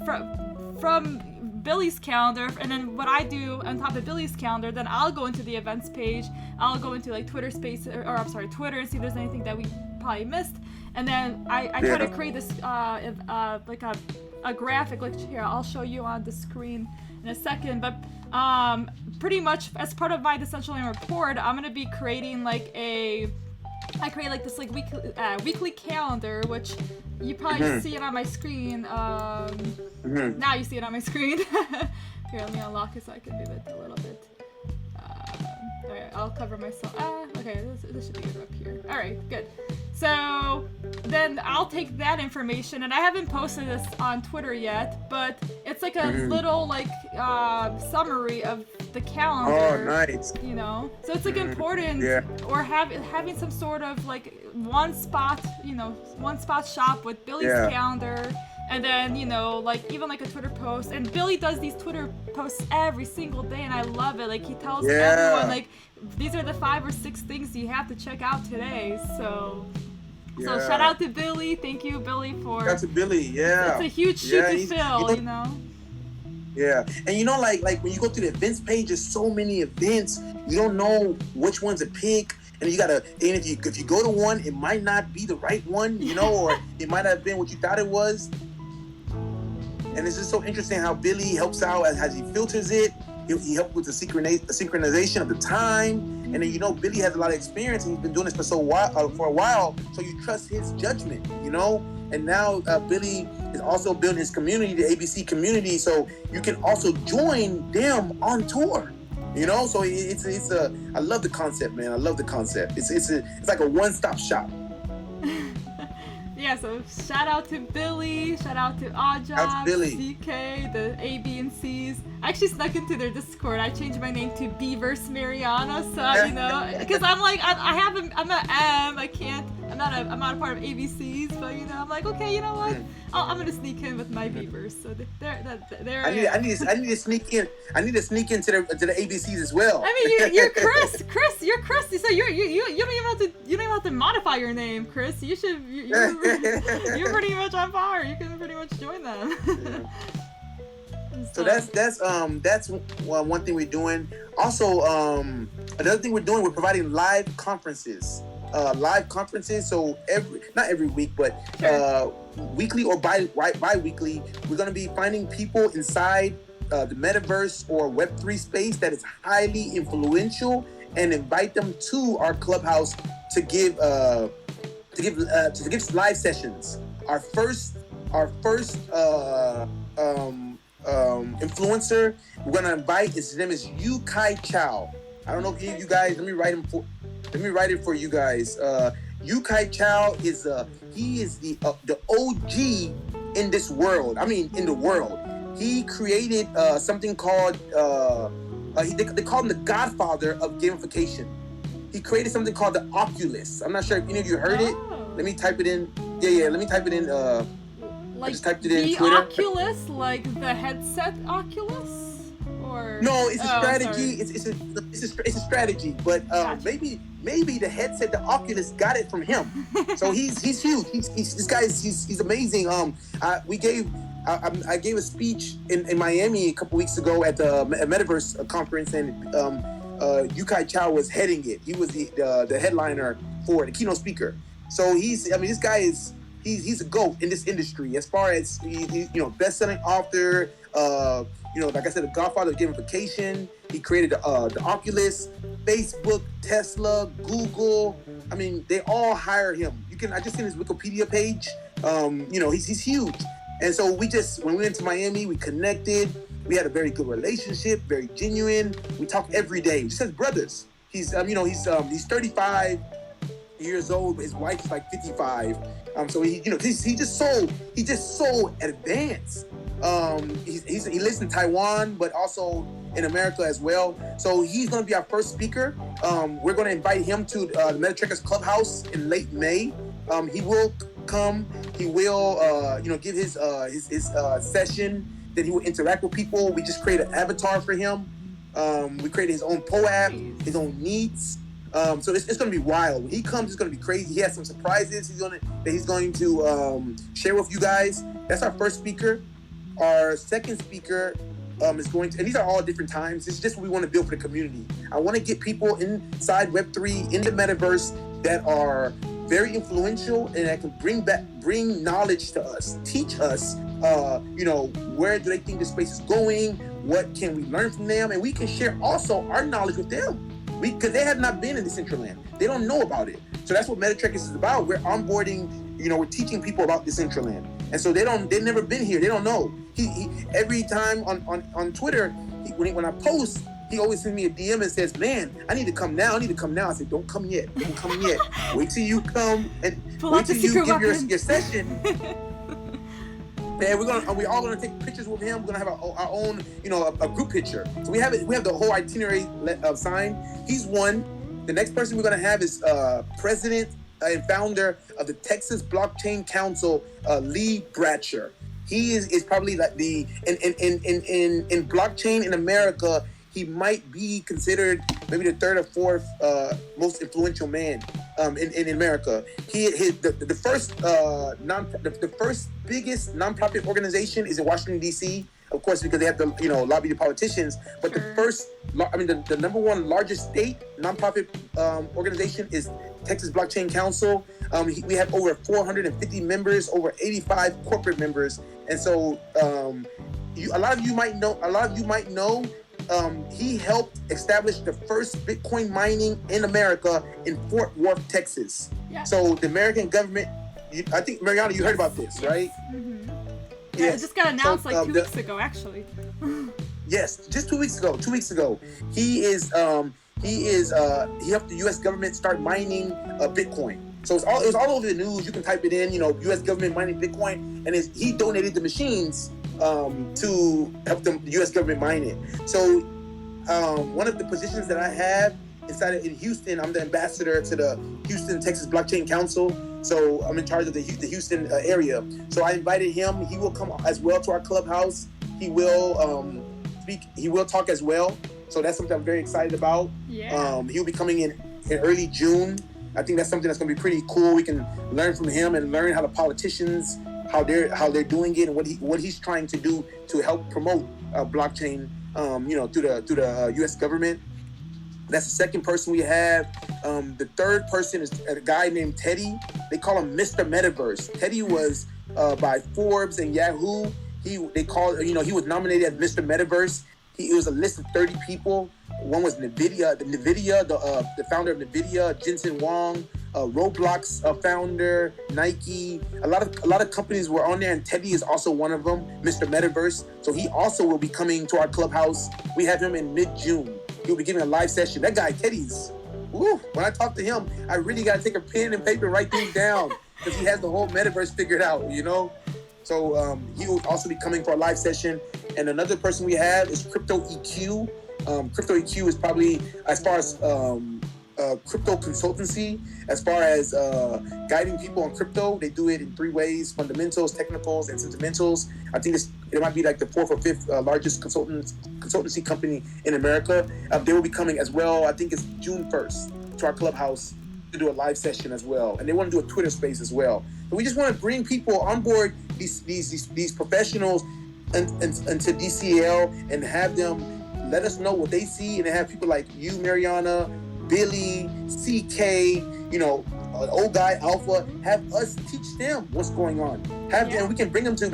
from Billy's calendar, and then what I do on top of Billy's calendar, then I'll go into the events page. I'll go into like Twitter space, Twitter, and see if there's anything that we probably missed. And then I try to create this like a graphic. Like, here, I'll show you on the screen in a second. But pretty much as part of my Decentraland Report, I'm gonna be creating I create like this like weekly calendar, which you probably see it on my screen. Now you see it on my screen. Here, let me unlock it so I can move it a little bit. Alright, I'll cover myself. Okay, this should be good up here. Alright, good. So then I'll take that information, and I haven't posted this on Twitter yet, but it's like a little like summary of the calendar. Oh, nice. You know, so it's like important, or having some sort of like one spot shop with Billy's calendar. And then, you know, like even like a Twitter post, and Billy does these Twitter posts every single day, and I love it. Like, he tells everyone, like, these are the 5 or 6 things you have to check out today. So shout out to Billy. Thank you, Billy, for. Shout out to Billy. Yeah. It's a huge sheet to fill, you know. Yeah, and you know, like when you go to the events page, there's so many events. You don't know which ones to pick. And if you go to one, it might not be the right one, you know, or it might not have been what you thought it was. And it's just so interesting how Billy helps out as he filters it. He helped with the synchronization of the time. And then, you know, Billy has a lot of experience, and he's been doing this for a while. So you trust his judgment, you know. And now Billy is also building his community, the ABC community. So you can also join them on tour. You know, so I love the concept, man. I love the concept. It's like a one-stop shop. Yeah, so shout out to Billy, shout out to Oddjob, CK, the A, B, and C's. I actually snuck into their Discord. I changed my name to Beverse Maryana, so you know, because I'm like, I'm an M. I can't. I'm not a part of ABCs, but you know, I'm like, okay, you know what? I'm gonna sneak in with my Beavers. So there. I need to sneak in. I need to sneak into the ABCs as well. I mean, you're Chris. You're Chris. So you don't even have to modify your name, Chris. You're pretty much on par. You can pretty much join them. Yeah. So that's one thing we're doing. Also, another thing we're doing, we're providing live conferences. So not every week, but weekly or bi-weekly, we're going to be finding people inside the Metaverse or Web3 space that is highly influential and invite them to our clubhouse to give live sessions. Our first influencer we're going to invite, his name is Yu Kai Chow. I don't know if you guys, let me write it for you guys. Yu Kai Chow is the OG in this world. I mean, in the world. He created something called they call him the godfather of gamification. He created something called the Oculus. I'm not sure if any of you heard it. Let me type it in. Yeah. Let me type it in. I just typed it in Twitter. Oculus, like the headset Oculus. Or... No, it's a strategy. It's a strategy, but Gotcha. maybe the headset, the Oculus, got it from him. So he's huge. This guy is amazing. I gave a speech in Miami a couple weeks ago at the Metaverse conference, and Yu Kai Chow was heading it. He was the headliner for the keynote speaker. So this guy is he's a GOAT in this industry as far as best-selling author. Like I said, the godfather of gamification. He created the Oculus, Facebook, Tesla, Google. I mean, they all hire him. I just seen his Wikipedia page. He's huge. And so when we went to Miami, we connected. We had a very good relationship, very genuine. We talk every day, just as brothers. He's 35 years old. His wife's like 55. So he's just so advanced. He lives in Taiwan, but also in America as well. So he's going to be our first speaker. We're going to invite him to the MetaTrekkers Clubhouse in late May. He will come. He will, give his session. Then he will interact with people. We just created an avatar for him. We created his own POAP, his own needs. So it's going to be wild. When he comes, it's going to be crazy. He has some surprises he's going to share with you guys. That's our first speaker. Our second speaker is going to, and these are all different times. It's just what we want to build for the community. I want to get people inside Web3, in the Metaverse, that are very influential and that can bring knowledge to us, teach us, where do they think the space is going? What can we learn from them? And we can share also our knowledge with them. Because they have not been in Decentraland. They don't know about it. So that's what MetaTrekkers is about. We're onboarding, we're teaching people about Decentraland. And so they've never been here. They don't know. He every time on Twitter, when I post, he always sends me a DM and says, "Man, I need to come now. I said, "Don't come yet. Don't come yet. Wait till you come and wait till you give your session." And we're all gonna take pictures with him. We're gonna have our own, a group picture. So we have the whole itinerary signed. He's one. The next person we're gonna have is president and founder of the Texas Blockchain Council, Lee Bratcher. He is probably like in blockchain in America. He might be considered maybe the third or fourth most influential man in America. The first biggest nonprofit organization is in Washington D.C. Of course, because they have to lobby the politicians. But the number one largest state nonprofit organization is Texas Blockchain Council. We have over 450 members, over 85 corporate members, and so a lot of you might know. He helped establish the first Bitcoin mining in America in Fort Worth, Texas. Yeah. So the American government, I think, Maryana, you heard about this, right? Mm-hmm. Yeah, it just got announced 2 weeks ago, actually. Yes, just 2 weeks ago. 2 weeks ago, he helped the U.S. government start mining Bitcoin. So it was all over the news. You can type it in, U.S. government mining Bitcoin, and he donated the machines to help the U.S. government mine it. So one of the positions that I have in Houston, I'm the ambassador to the Houston, Texas Blockchain Council. So I'm in charge of the Houston area. So I invited him. He will come as well to our clubhouse. He will speak. He will talk as well. So that's something I'm very excited about. Yeah. He'll be coming in early June. I think that's something that's going to be pretty cool. We can learn from him and learn how the politicians, how they're doing it, and what he's trying to do to help promote blockchain, through the U.S. government. That's the second person we have. The third person is a guy named Teddy. They call him Mr. Metaverse. Teddy was by Forbes and Yahoo. He was nominated as Mr. Metaverse. It was a list of 30 people. One was NVIDIA, the founder of NVIDIA, Jensen Huang, Roblox founder, Nike. A lot of companies were on there, and Teddy is also one of them, Mr. Metaverse. So he also will be coming to our clubhouse. We have him in mid-June. He'll be giving a live session. That guy, Teddy's, woo, when I talk to him, I really got to take a pen and paper and write things down because he has the whole metaverse figured out, So he will also be coming for a live session. And another person we have is Crypto EQ. Crypto EQ is probably, as far as crypto consultancy, as far as guiding people on crypto, they do it in 3 ways: fundamentals, technicals, and sentimentals. I think it might be like the 4th or 5th largest consultancy company in America. They will be coming as well. I think it's June 1st to our clubhouse to do a live session as well. And they want to do a Twitter space as well. But we just want to bring people on board, these professionals into DCL, and have them let us know what they see, and have people like you, Maryana, Billy, CK, old guy Alpha, have us teach them what's going on. Them, we can bring them to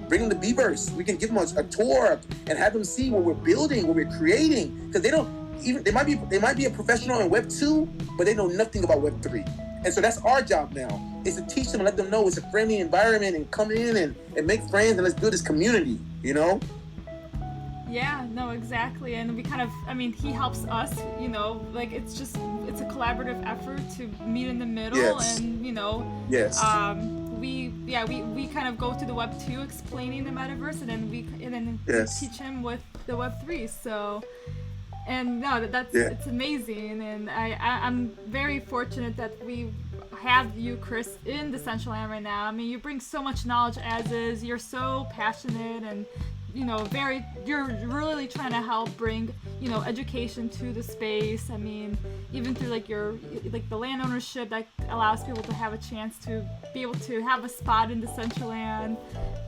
bring them to Beavers. We can give them a tour and have them see what we're building, what we're creating, because they might be a professional in Web 2, but they know nothing about Web 3. And so that's our job now, is to teach them and let them know it's a friendly environment, and come in and make friends, and let's build this community, Yeah, no, exactly. And we he helps us, it's a collaborative effort to meet in the middle. Yes. And, yes. we kind of go to the Web 2 explaining the metaverse, and then we teach him with the Web 3. So, and no, it's amazing. And I'm very fortunate that we have you, Chris, in Decentraland right now. I mean, you bring so much knowledge as is. You're so passionate, and you're really trying to help bring, education to the space. I mean, even through the land ownership that allows people to have a chance to be able to have a spot in Decentraland.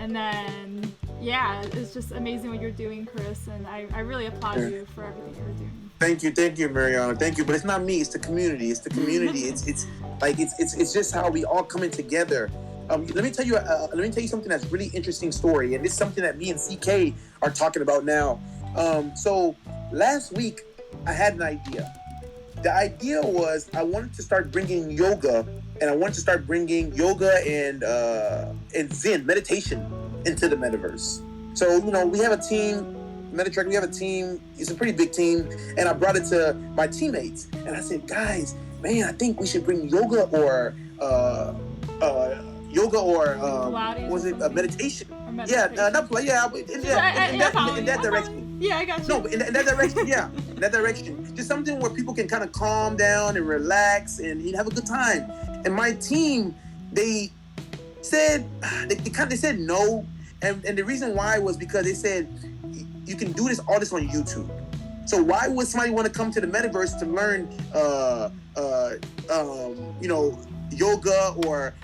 And then, it's just amazing what you're doing, Chris. And I really applaud you for everything you're doing. Thank you, Maryana. Thank you. But it's not me, it's the community. It's just how we all coming together. Let me tell you something that's really interesting story, and it's something that me and CK are talking about now. So last week I had an idea. The idea was I wanted to start bringing yoga, and I wanted to start bringing yoga and Zen meditation into the metaverse. So we have a team, MetaTrekkers. We have a team. It's a pretty big team, and I brought it to my teammates, and I said, guys, man, I think we should bring yoga or meditation. In that direction. Yeah, I got you. No, but in that direction, in that direction. Just something where people can kind of calm down and relax and have a good time. And my team, they said no, and the reason why was because they said you can do all this on YouTube. So why would somebody want to come to the metaverse to learn yoga or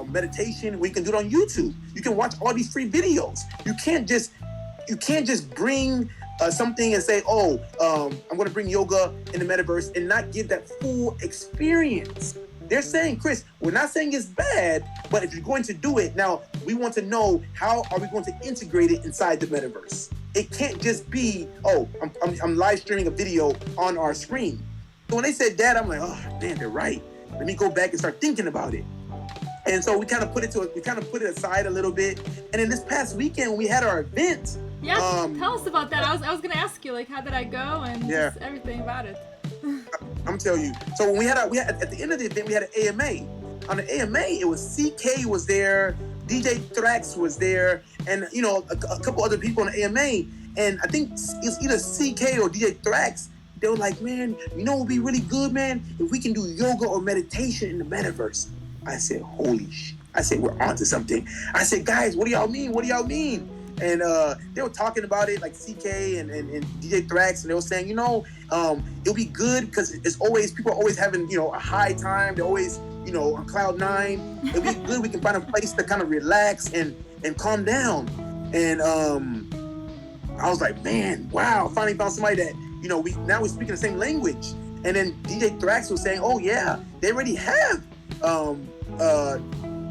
meditation? We can do it on YouTube. You can watch all these free videos. You can't just bring something and say, I'm going to bring yoga in the metaverse and not give that full experience. They're saying, Chris, we're not saying it's bad, but if you're going to do it, now we want to know, how are we going to integrate it inside the metaverse? It can't just be, I'm live streaming a video on our screen. So when they said that, I'm like, oh man, they're right. Let me go back and start thinking about it. And so we kind of put it aside a little bit. And then this past weekend we had our event. Yeah, tell us about that. I was gonna ask you, how did I go, and just everything about it. I'm telling you. So when we had at the end of the event, we had an AMA. On the AMA, it was CK was there, DJ Thrax was there, and a couple other people in the AMA, and I think it's either CK or DJ Thrax. They were like, man, what would be really good, man, if we can do yoga or meditation in the metaverse. I said, holy shit. I said, we're onto something. I said, guys, what do y'all mean? What do y'all mean? And they were talking about it, like CK and DJ Thrax, and they were saying, it'll be good because people are always having, a high time. They're always, on cloud nine. It'll be good. We can find a place to kind of relax and calm down. And I was like, man, wow, finally found somebody that, we're speaking the same language. And then DJ Thrax was saying, oh yeah, they already have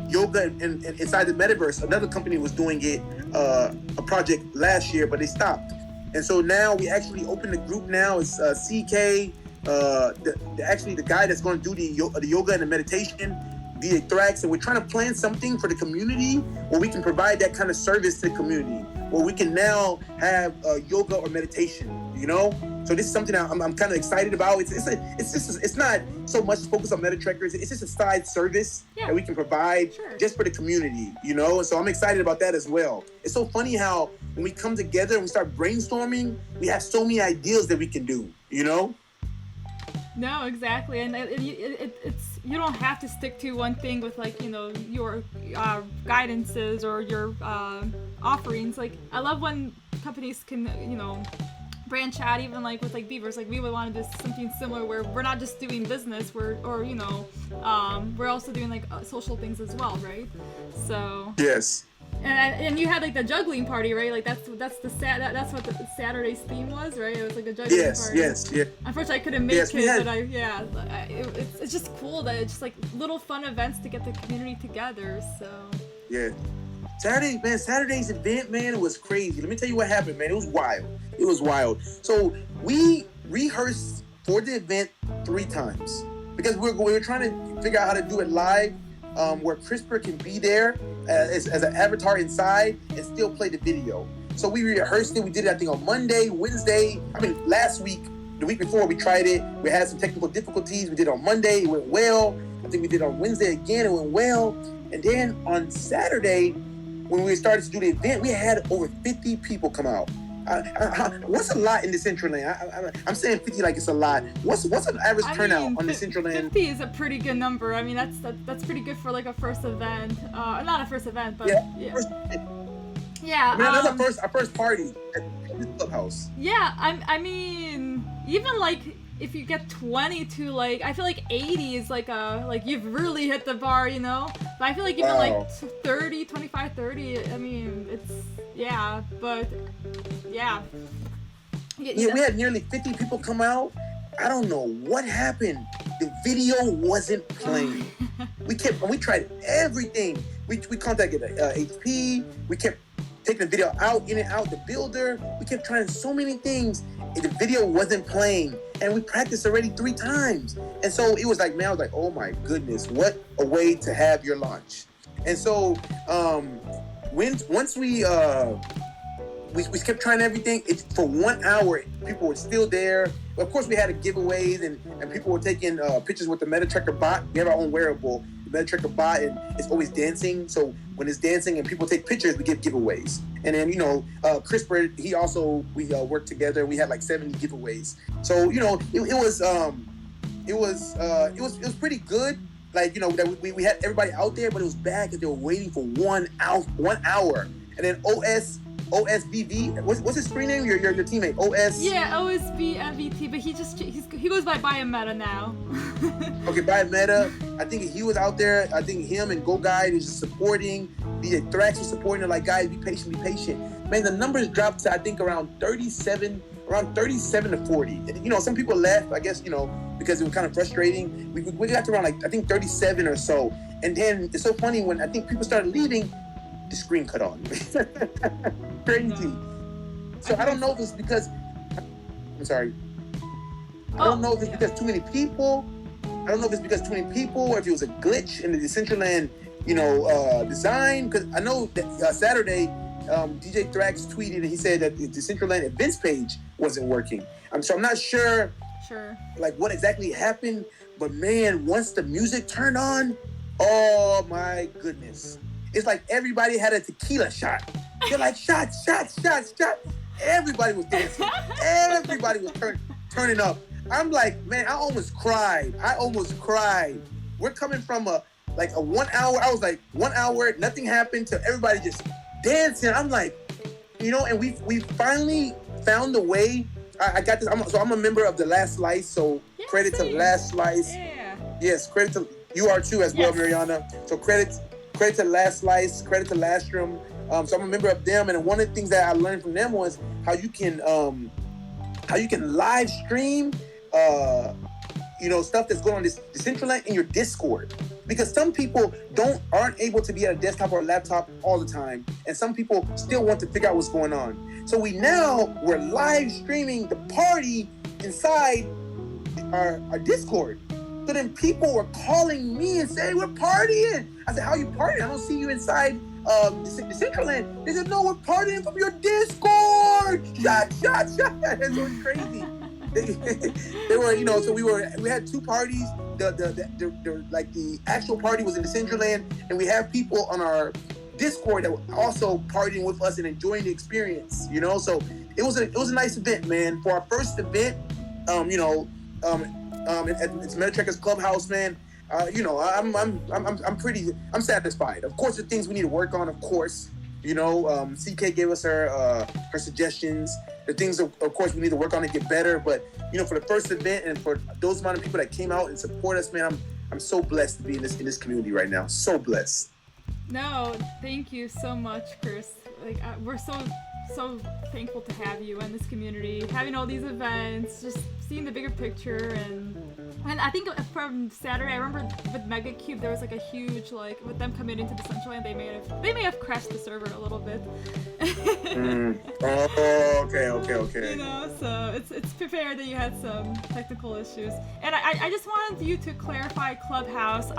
yoga inside the metaverse. Another company was doing it, a project last year, but they stopped. And so now we actually opened the group now. It's CK, the guy that's going to do the yoga and the meditation, DJ Thrax, and we're trying to plan something for the community where we can provide that kind of service to the community, where we can now have yoga or meditation, So this is something I'm kind of excited about. It's not so much focused on MetaTrekkers. It's just a side service that we can provide just for the community, And so I'm excited about that as well. It's so funny how when we come together and we start brainstorming, we have so many ideas that we can do, No, exactly, and it's you don't have to stick to one thing with your guidances or your offerings. Like I love when companies can branch out, even with Beavers. Like we would want to do something similar where we're not just doing business, we're also doing social things as well, right? So yes. And you had the juggling party, right? That's what the Saturday's theme was, right? It was a juggling party. Yes. Unfortunately, I couldn't make it, but it's just cool that it's just little fun events to get the community together. So yeah, Saturday's event, man, it was crazy. Let me tell you what happened, man. It was wild. So we rehearsed for the event 3 times because we were trying to figure out how to do it live. Where CRISPR can be there as an avatar inside and still play the video. So we rehearsed it. We did it, I think, on Monday, Wednesday. Last week, the week before, we tried it. We had some technical difficulties. We did it on Monday. It went well. I think we did it on Wednesday again. It went well. And then on Saturday, when we started to do the event, we had over 50 people come out. What's a lot in Decentraland? I'm saying 50 like it's a lot. What's an average turnout on Decentraland? 50 is a pretty good number. That's pretty good for a first event. Not a first event, but yeah. That's our first party at the clubhouse. Yeah, even if you get 20 to I feel 80 is you've really hit the bar, But I feel even 30, 25, 30, it's but yeah. We had nearly 50 people come out. I don't know what happened. The video wasn't playing. We tried everything. We contacted HP. We kept taking the video out, in and out, the builder. We kept trying so many things. And the video wasn't playing. And we practiced already 3 times. And so it was man, I was oh my goodness, what a way to have your launch. And so once we kept trying everything. For 1 hour, people were still there. Of course, we had giveaways and people were taking pictures with the MetaTrekker bot. We have our own wearable, the MetaTrekker bot, and it's always dancing. So when it's dancing and people take pictures, we give giveaways. And then CRISPR, we worked together. We had 70 giveaways. So it was pretty good. That we had everybody out there, but it was bad because they were waiting for 1 hour. And then OSBV, what's his screen name? Your teammate, OS. Yeah, OSB MVT, but he goes by Biometa now. Okay, Biometa. I think he was out there. I think him and Go Guide is supporting. DJ Thrax was supporting. They're guys, be patient, be patient. Man, the numbers dropped to I think around 37 to 40. Some people left, I guess, because it was kind of frustrating. We got to around I think 37 or so. And then it's so funny when I think people started leaving, the screen cut on. Crazy. So I don't know if it's because I'm sorry. I don't know if it's because too many people. I don't know if it's because too many people or if it was a glitch in the Decentraland, design. Because I know that Saturday, DJ Thrax tweeted and he said that the Decentraland events page wasn't working. So I'm not sure. What exactly happened. But man, once the music turned on, oh my goodness. it's like everybody had a tequila shot. They're like, shot, shot, shot, shot. Everybody was dancing. Everybody was turning up. I'm like, man, I almost cried. We're coming from a 1 hour. I was like, 1 hour, nothing happened, to everybody just dancing. I'm like, and we finally found a way. I got this. I'm a member of the Last Slice, so credit to Last Slice. Yeah. Yes, credit to you are too as well, Maryana. So credit to Last Slice, credit to Lastrum. So I'm a member of them, and one of the things that I learned from them was how you can live stream stuff that's going on this Decentraland in your Discord, because some people aren't able to be at a desktop or a laptop all the time, and some people still want to figure out what's going on. So we're live streaming the party inside our Discord. So then people were calling me and saying, we're partying. I said, how are you partying? I don't see you inside Decentraland. They said, no, we're partying from your Discord. Shot. That's so crazy. They were, so we had two parties. The actual party was in Decentraland, and we have people on our Discord that were also partying with us and enjoying the experience. So it was a nice event, man. For our first event, it's MetaTrekkers Clubhouse, man. I'm satisfied. Of course, the things we need to work on, of course. CK gave us her suggestions. The things, of course, we need to work on to get better. But for the first event and for those amount of people that came out and support us, man, I'm so blessed to be in this community right now. So blessed. No, thank you so much, Chris. We're so thankful to have you in this community, having all these events, just seeing the bigger picture. And I think from Saturday, I remember with Mega Cube, there was a huge, with them coming into Decentraland, they may have crashed the server a little bit. Oh, okay. So it's fair that you had some technical issues. And I just wanted you to clarify Clubhouse.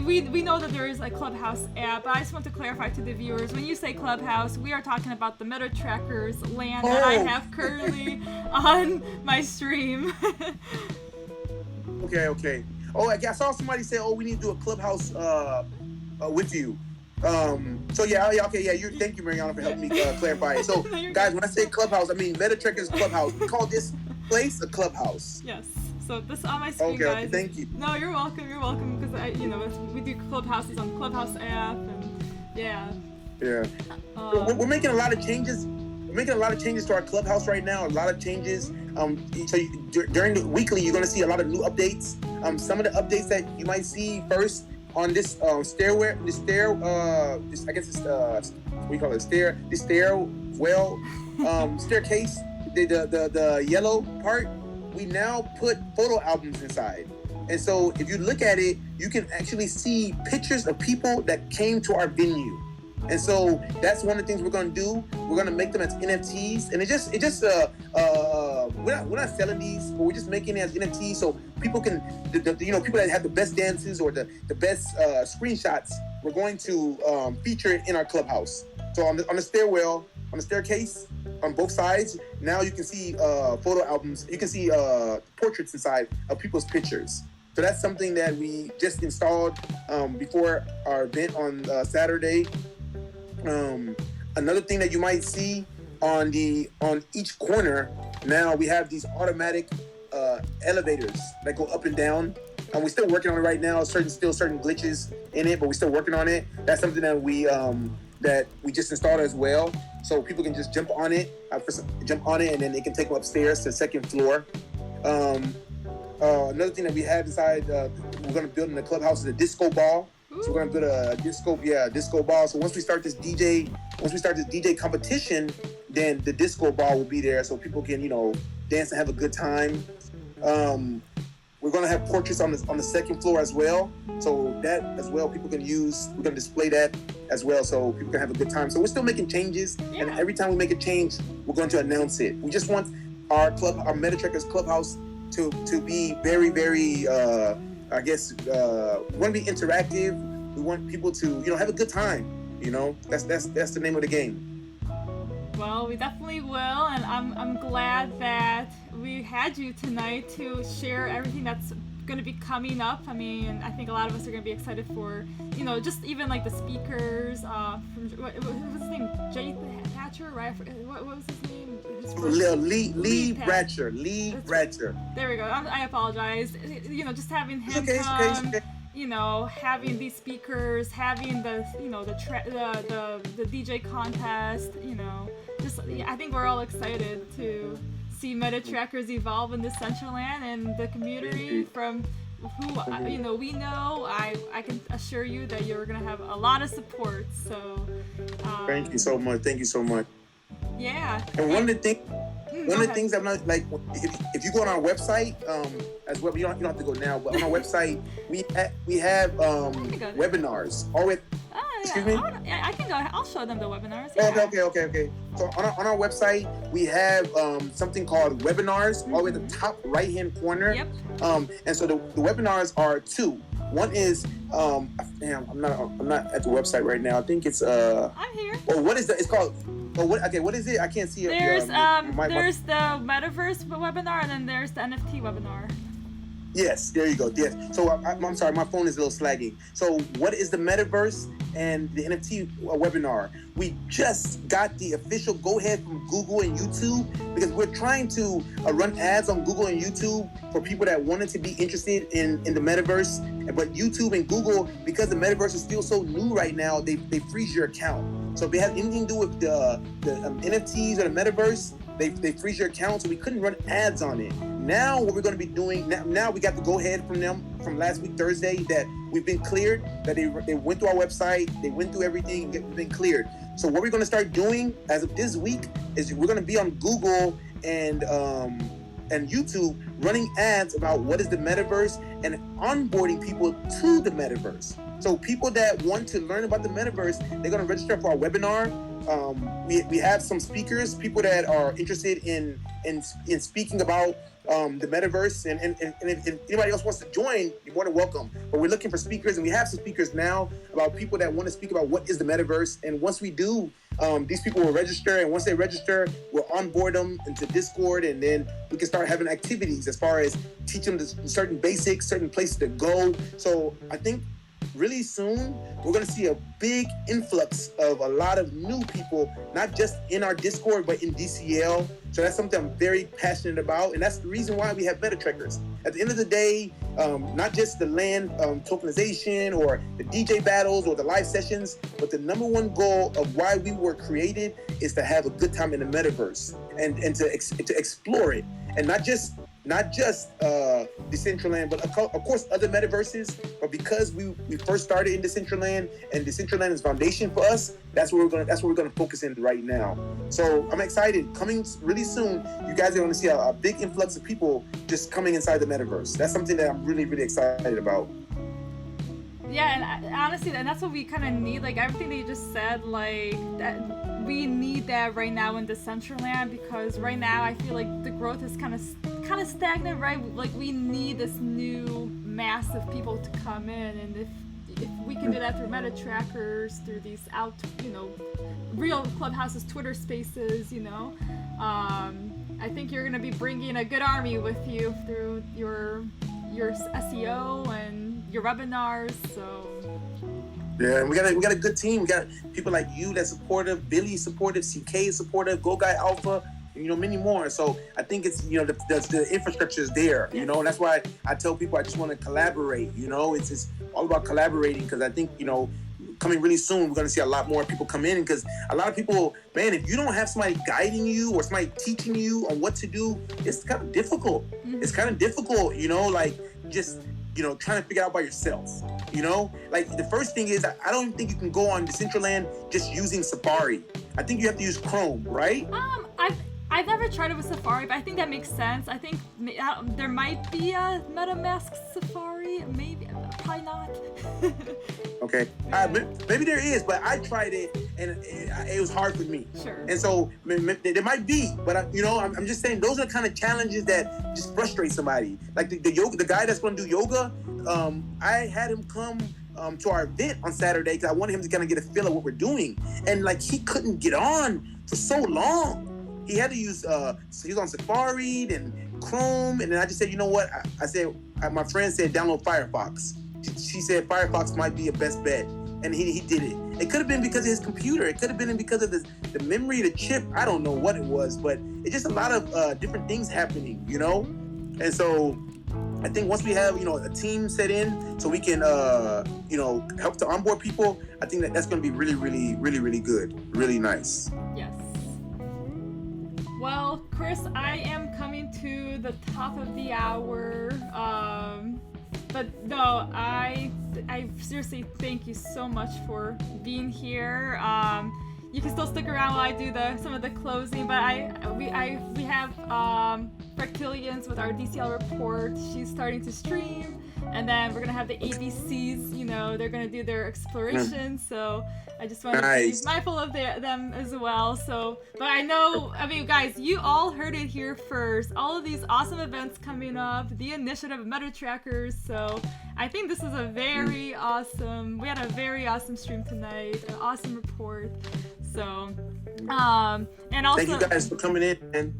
We know that there is a Clubhouse app, but I just want to clarify to the viewers, when you say Clubhouse, we are talking about the MetaTrekkers land that I have currently on my stream. Okay. Oh, I saw somebody say, we need to do a Clubhouse with you. Thank you, Maryana, for helping me clarify it. So, guys, when I say Clubhouse, I mean MetaTrekkers Clubhouse. We call this place a Clubhouse. Yes. So this on my screen, guys. Okay, thank you. No, you're welcome. Because we do Clubhouses on Clubhouse app, and yeah. Yeah. We're making a lot of changes. We're making a lot of changes to our Clubhouse right now. A lot of changes. During the weekly, you're going to see a lot of new updates. Some of the updates that you might see first on this staircase, the yellow part. We now put photo albums inside. And so if you look at it, you can actually see pictures of people that came to our venue. And so that's one of the things we're going to do. We're going to make them as NFTs, and we're not selling these, but we're just making it as NFTs so people can, people that have the best dances or the best screenshots, we're going to feature it in our Clubhouse. So on the stairwell, on the staircase, on both sides, now you can see photo albums. You can see portraits inside of people's pictures. So that's something that we just installed before our event on Saturday. Another thing that you might see on each corner, now we have these automatic elevators that go up and down. And we're still working on it right now. Certain glitches in it, but we're still working on it. That's something that we just installed as well, so people can just jump on it, and then they can take them upstairs to the second floor. Another thing that we have inside, we're going to build in the Clubhouse is a disco ball. So we're going to build a disco ball. So once we start this DJ competition, then the disco ball will be there so people can, dance and have a good time. We're going to have portraits on the second floor as well. So that as well, people can use, we're going to display that as well so people can have a good time. So we're still making changes. Yeah. And every time we make a change, we're going to announce it. We just want our MetaTrekkers Clubhouse to be very, very, we want to be interactive. We want people to, have a good time. That's the name of the game. Well, we definitely will, and I'm glad that we had you tonight to share everything that's going to be coming up. I mean, I think a lot of us are going to be excited for, just even like the speakers from, what was his name? Jay Thatcher, right? What was his name? Lee Bratcher. Lee Bratcher. There we go. I apologize. Just having him It's okay. Having these speakers, having the DJ contest, I think we're all excited to see MetaTrekkers evolve in Decentraland and the community from who we know. I can assure you that you're gonna have a lot of support. So thank you so much. Yeah. And one of the things I'm not like, if you go on our website, as well, you don't have to go now, but on our website we have webinars already. Excuse me? I can go. I'll show them the webinars. Yeah. Okay. So on our website, we have something called webinars, all the way at the top right-hand corner. Yep. And so the webinars are two. One is I'm not at the website right now. I think it's I'm here. Or what is it's called? Oh, what is it? I can't see it. There's the Metaverse webinar, and then there's the NFT webinar. Yes, there you go. Yes. So I'm sorry, my phone is a little slagging. So what is the Metaverse and the NFT webinar? We just got the official go-ahead from Google and YouTube, because we're trying to run ads on Google and YouTube for people that wanted to be interested in the Metaverse. But YouTube and Google, because the Metaverse is still so new right now, they freeze your account. So if it has anything to do with the NFTs or the Metaverse, they freeze your account, so we couldn't run ads on it. Now what we're going to be doing, now we got the go-ahead from them from last week, Thursday, that we've been cleared, that they went through our website, they went through everything, and we've been cleared. So what we're going to start doing as of this week is we're going to be on Google and YouTube running ads about what is the Metaverse and onboarding people to the Metaverse. So people that want to learn about the Metaverse, they're going to register for our webinar. We have some speakers, people that are interested in speaking about the Metaverse, and if anybody else wants to join, you're more than welcome. But we're looking for speakers, and we have some speakers now about people that want to speak about what is the Metaverse. And once we do, these people will register, and once they register, we'll onboard them into Discord, and then we can start having activities as far as teach them certain basics, certain places to go. So I think really soon we're going to see a big influx of a lot of new people, not just in our Discord, but in DCL. So that's something I'm very passionate about, and that's the reason why we have MetaTrekkers. At the end of the day, not just the land tokenization or the DJ battles or the live sessions, but the number one goal of why we were created is to have a good time in the Metaverse and to explore it, and not just Decentraland, but of course other metaverses. But because we first started in Decentraland, and Decentraland is foundation for us, that's where we're gonna focus in right now. So I'm excited. Coming really soon, you guys are gonna see a big influx of people just coming inside the metaverse. That's something that I'm really, really excited about. Yeah, and honestly, and that's what we kind of need. Like everything that you just said, like that, we need that right now in Decentraland, because right now I feel like the growth is kind of stagnant, right? Like we need this new mass of people to come in, and if we can do that through MetaTrekkers, through these real clubhouses, Twitter spaces, I think you're gonna be bringing a good army with you through your SEO and your webinars. So yeah, we got a good team. We got people like you that's supportive, Billy supportive, CK is supportive, Go Guy Alpha, many more. So I think it's the infrastructure is there, and that's why I tell people I just want to collaborate. It's just all about collaborating, because I think coming really soon we're going to see a lot more people come in, because a lot of people, man, if you don't have somebody guiding you or somebody teaching you on what to do, it's kind of difficult. Mm-hmm. It's kind of difficult, like just trying to figure it out by yourself. Like the first thing is, I don't think you can go on Decentraland just using Safari. I think you have to use Chrome, right? I've never tried it with Safari, but I think that makes sense. I think there might be a MetaMask Safari, maybe, probably not. Okay, maybe there is, but I tried it and it was hard for me. Sure. And so there might be, but I'm just saying those are the kind of challenges that just frustrate somebody. Like the guy that's going to do yoga, I had him come to our event on Saturday because I wanted him to kind of get a feel of what we're doing, and like he couldn't get on for so long. He had to use he was on Safari and Chrome, and then I just said, you know what? I said, my friend said download Firefox. She said Firefox might be a best bet, and he did it. It could have been because of his computer. It could have been because of the memory, the chip. I don't know what it was, but it's just a lot of different things happening, you know? And so I think once we have, a team set in so we can, help to onboard people, I think that's going to be really, really, really, really good. Really nice. Yes. Well, Chris, I am coming to the top of the hour. But no, I seriously thank you so much for being here. You can still stick around while I do some of the closing, but we have Reptilians with our DCL report. She's starting to stream, and then we're gonna have the ABCs. They're gonna do their exploration. So I just want to be mindful of them as well. So, but guys, you all heard it here first. All of these awesome events coming up, the initiative of MetaTrekkers. So I think this is a very awesome. We had a very awesome stream tonight. An awesome report. So, and also thank you guys for coming in. And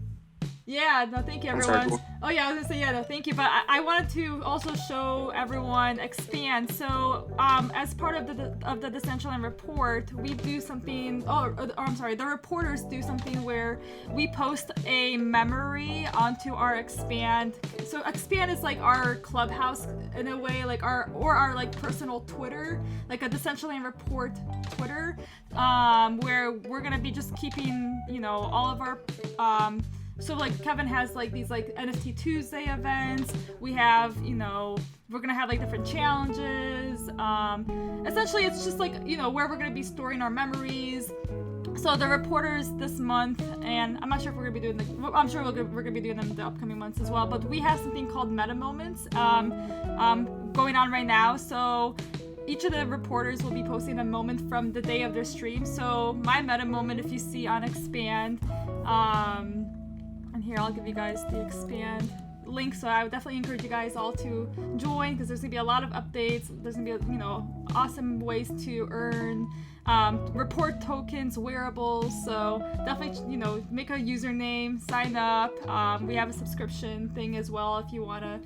yeah, no, thank you, everyone. Oh yeah, I was gonna say no, thank you. But I wanted to also show everyone Expand. So, as part of the Decentraland Report, we do something. The reporters do something where we post a memory onto our Expand. So Expand is like our clubhouse in a way, like our personal Twitter, like a Decentraland Report Twitter, where we're gonna be just keeping all of our So like Kevin has like these like NFT Tuesday events. We have, we're gonna have like different challenges. Essentially it's just like, where we're gonna be storing our memories. So the reporters this month, and I'm not sure if we're gonna be doing I'm sure we're gonna be doing them the upcoming months as well, but we have something called Meta Moments going on right now. So each of the reporters will be posting a moment from the day of their stream. So my Meta Moment, if you see on Expand, and here I'll give you guys the Expand link. So I would definitely encourage you guys all to join, because there's gonna be a lot of updates. There's gonna be awesome ways to earn report tokens, wearables. So definitely make a username, sign up. We have a subscription thing as well if you want to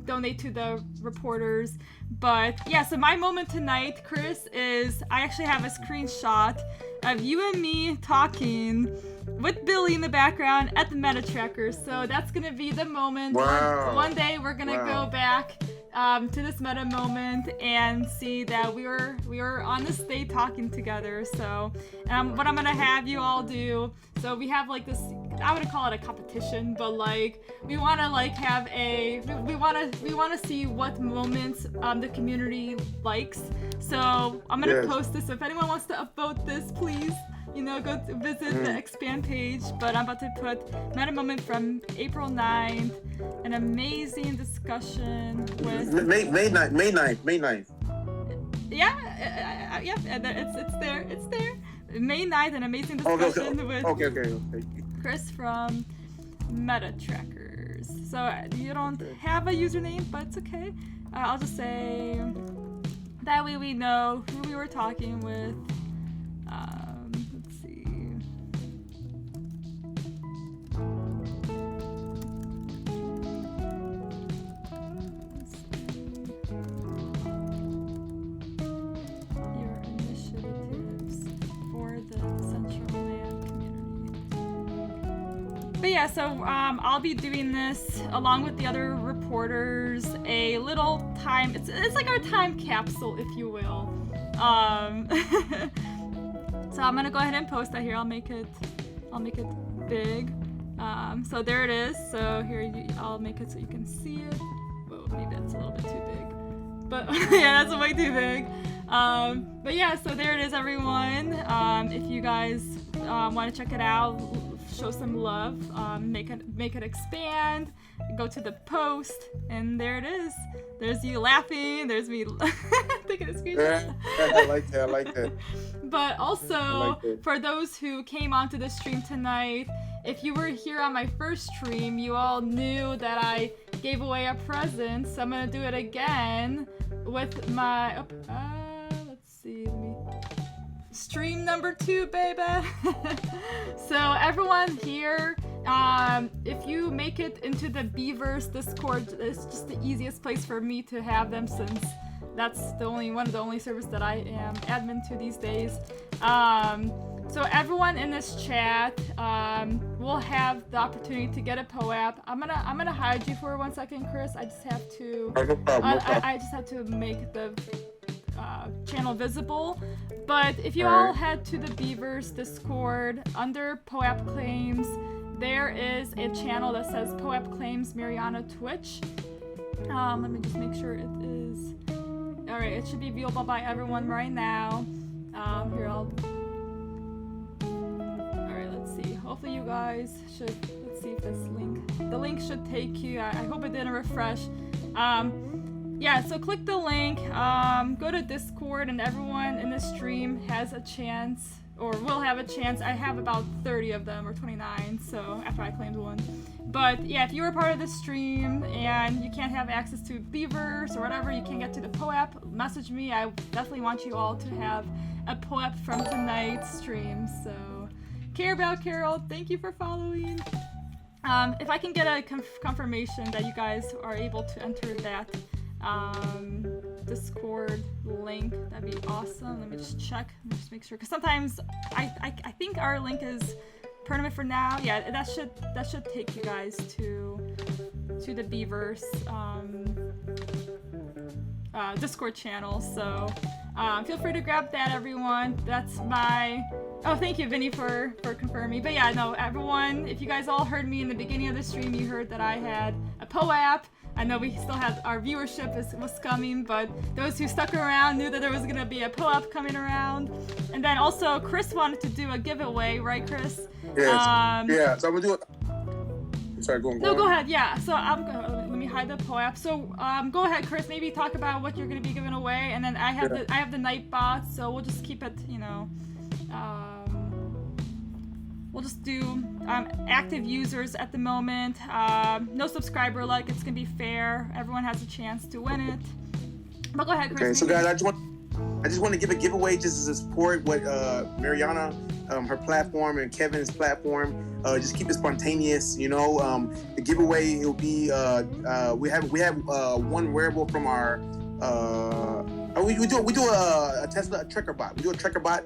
donate to the reporters. But yeah, so my moment tonight, Chris, is I actually have a screenshot of you and me talking with Billy in the background at the MetaTrekkers. So that's gonna be the moment. Wow. One day we're gonna go back to this meta moment and see that we were on this day talking together. So what I'm gonna have you all do, so we have like this, I wouldn't call it a competition, but like we want to like have we want to see what moments the community likes. So I'm gonna post this, so if anyone wants to upvote this, please go to visit the Expand page. But I'm about to put Meta Moment from April 9th, an amazing discussion with May 9th. Yeah, and it's there. May 9th, an amazing discussion with Chris from MetaTrekkers. So you don't have a username, but it's okay. I'll just say that way we know who we were talking with. Let's see. Your initiatives for the Decentraland community. But yeah, so I'll be doing this along with the other reporters. A little time. It's like our time capsule, if you will. So I'm gonna go ahead and post that here. I'll make it big. So there it is. So here I'll make it so you can see it. Whoa, maybe that's a little bit too big. But yeah, that's way too big. But yeah, so there it is, everyone. If you guys want to check it out, show some love, make it expand. Go to the post, and there it is. There's you laughing. There's me taking a screenshot. I like that. But also, for those who came onto the stream tonight, if you were here on my first stream, you all knew that I gave away a present. So I'm gonna do it again with my. Let's see. Stream number 2, baby. So everyone here If you make it into the Beaverse Discord, it's just the easiest place for me to have them, since that's one of the only servers that I am admin to these days. So everyone in this chat will have the opportunity to get a POAP. I'm gonna hide you for 1 second, Chris. I just have to. No problem. I just have to make the channel visible. But if you all head to the Beaver's Discord, under POAP claims, there is a channel that says POAP claims Maryana Twitch. Let me just make sure it is. Alright, it should be viewable by everyone right now. Here, Alright, let's see. Hopefully you guys should. Let's see if this link. The link should take you. I hope it didn't refresh. Yeah, so click the link, go to Discord, and everyone in the stream has a chance, or will have a chance. I have about 30 of them, or 29, so after I claimed one. But yeah, if you were part of the stream and you can't have access to Beavers or whatever, you can't get to the POAP, message me. I definitely want you all to have a POAP from tonight's stream. So, Care About Carol, thank you for following. If I can get a confirmation that you guys are able to enter that Discord link, that'd be awesome. Let me just check. Let me just make sure, because sometimes I think our link is permanent for now. Yeah, that should take you guys to the Beaver's Discord channel. So feel free to grab that, everyone. That's my. Oh, thank you, Vinny, for confirming. But yeah, no, everyone, if you guys all heard me in the beginning of the stream, you heard that I had a POAP. I know we still had our viewership was coming, but those who stuck around knew that there was gonna be a POAP coming around. And then also, Chris wanted to do a giveaway, right, Chris? Yes. Yeah. So I'm gonna do it. I'm sorry, go on. No, go ahead. Yeah. So let me hide the POAP. So go ahead, Chris. Maybe talk about what you're gonna be giving away, and then I have the night bot, so we'll just keep it, we'll just do active users at the moment. No subscriber luck. It's gonna be fair. Everyone has a chance to win it. But go ahead, Chris. Okay, so guys, I just want to give a giveaway just as a support what Maryana, her platform, and Kevin's platform. Just keep it spontaneous. The giveaway, it'll be we have one wearable from our. We do a Tesla Trekker bot. We do a Trekker bot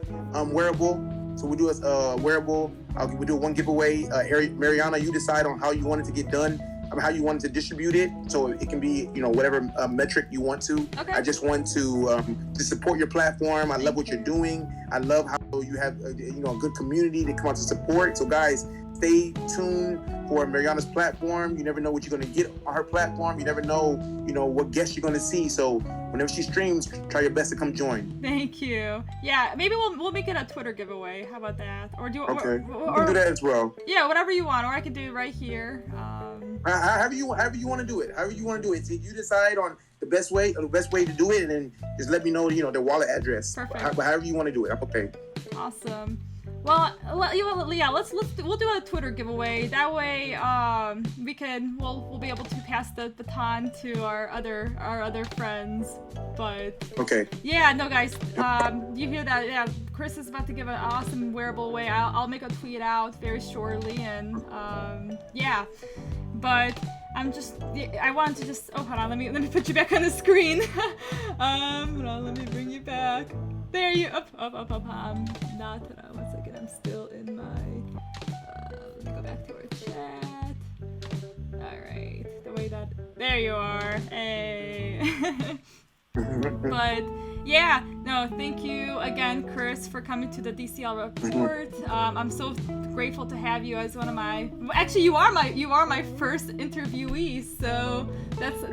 wearable. So we do a wearable. We do one giveaway. Maryana, you decide on how you want it to get done, how you want it to distribute it. So it can be, whatever metric you want to. Okay. I just want to support your platform. I love what you're doing. I love how you have a good community to come out to support. So guys, stay tuned for Maryana's platform. You never know what you're going to get on her platform. You never know, what guests you're going to see. So whenever she streams, try your best to come join. Thank you. Yeah, maybe we'll make it a Twitter giveaway. How about that? Or do okay. You can do that as well. Yeah, whatever you want, or I can do it right here. However you want to do it. However you want to do it. So you decide on the best way to do it, and then just let me know, their wallet address. Perfect. However you want to do it. I'm okay. Awesome. Well, yeah, we'll do a Twitter giveaway. That way, we'll be able to pass the baton to our other friends. But okay. Yeah, no, guys, you hear that? Yeah, Chris is about to give an awesome wearable away. I'll make a tweet out very shortly, and yeah. But I wanted to just. Oh, hold on. Let me put you back on the screen. Hold on. Let me bring you back. There you up. Not. 1 second. I'm still in my. Let me go back to our chat. All right. The way that. There you are. Hey. But yeah, no, thank you again, Chris, for coming to the DCL report. I'm so grateful to have you as one of my. Actually, you are my first interviewee, so that's wow.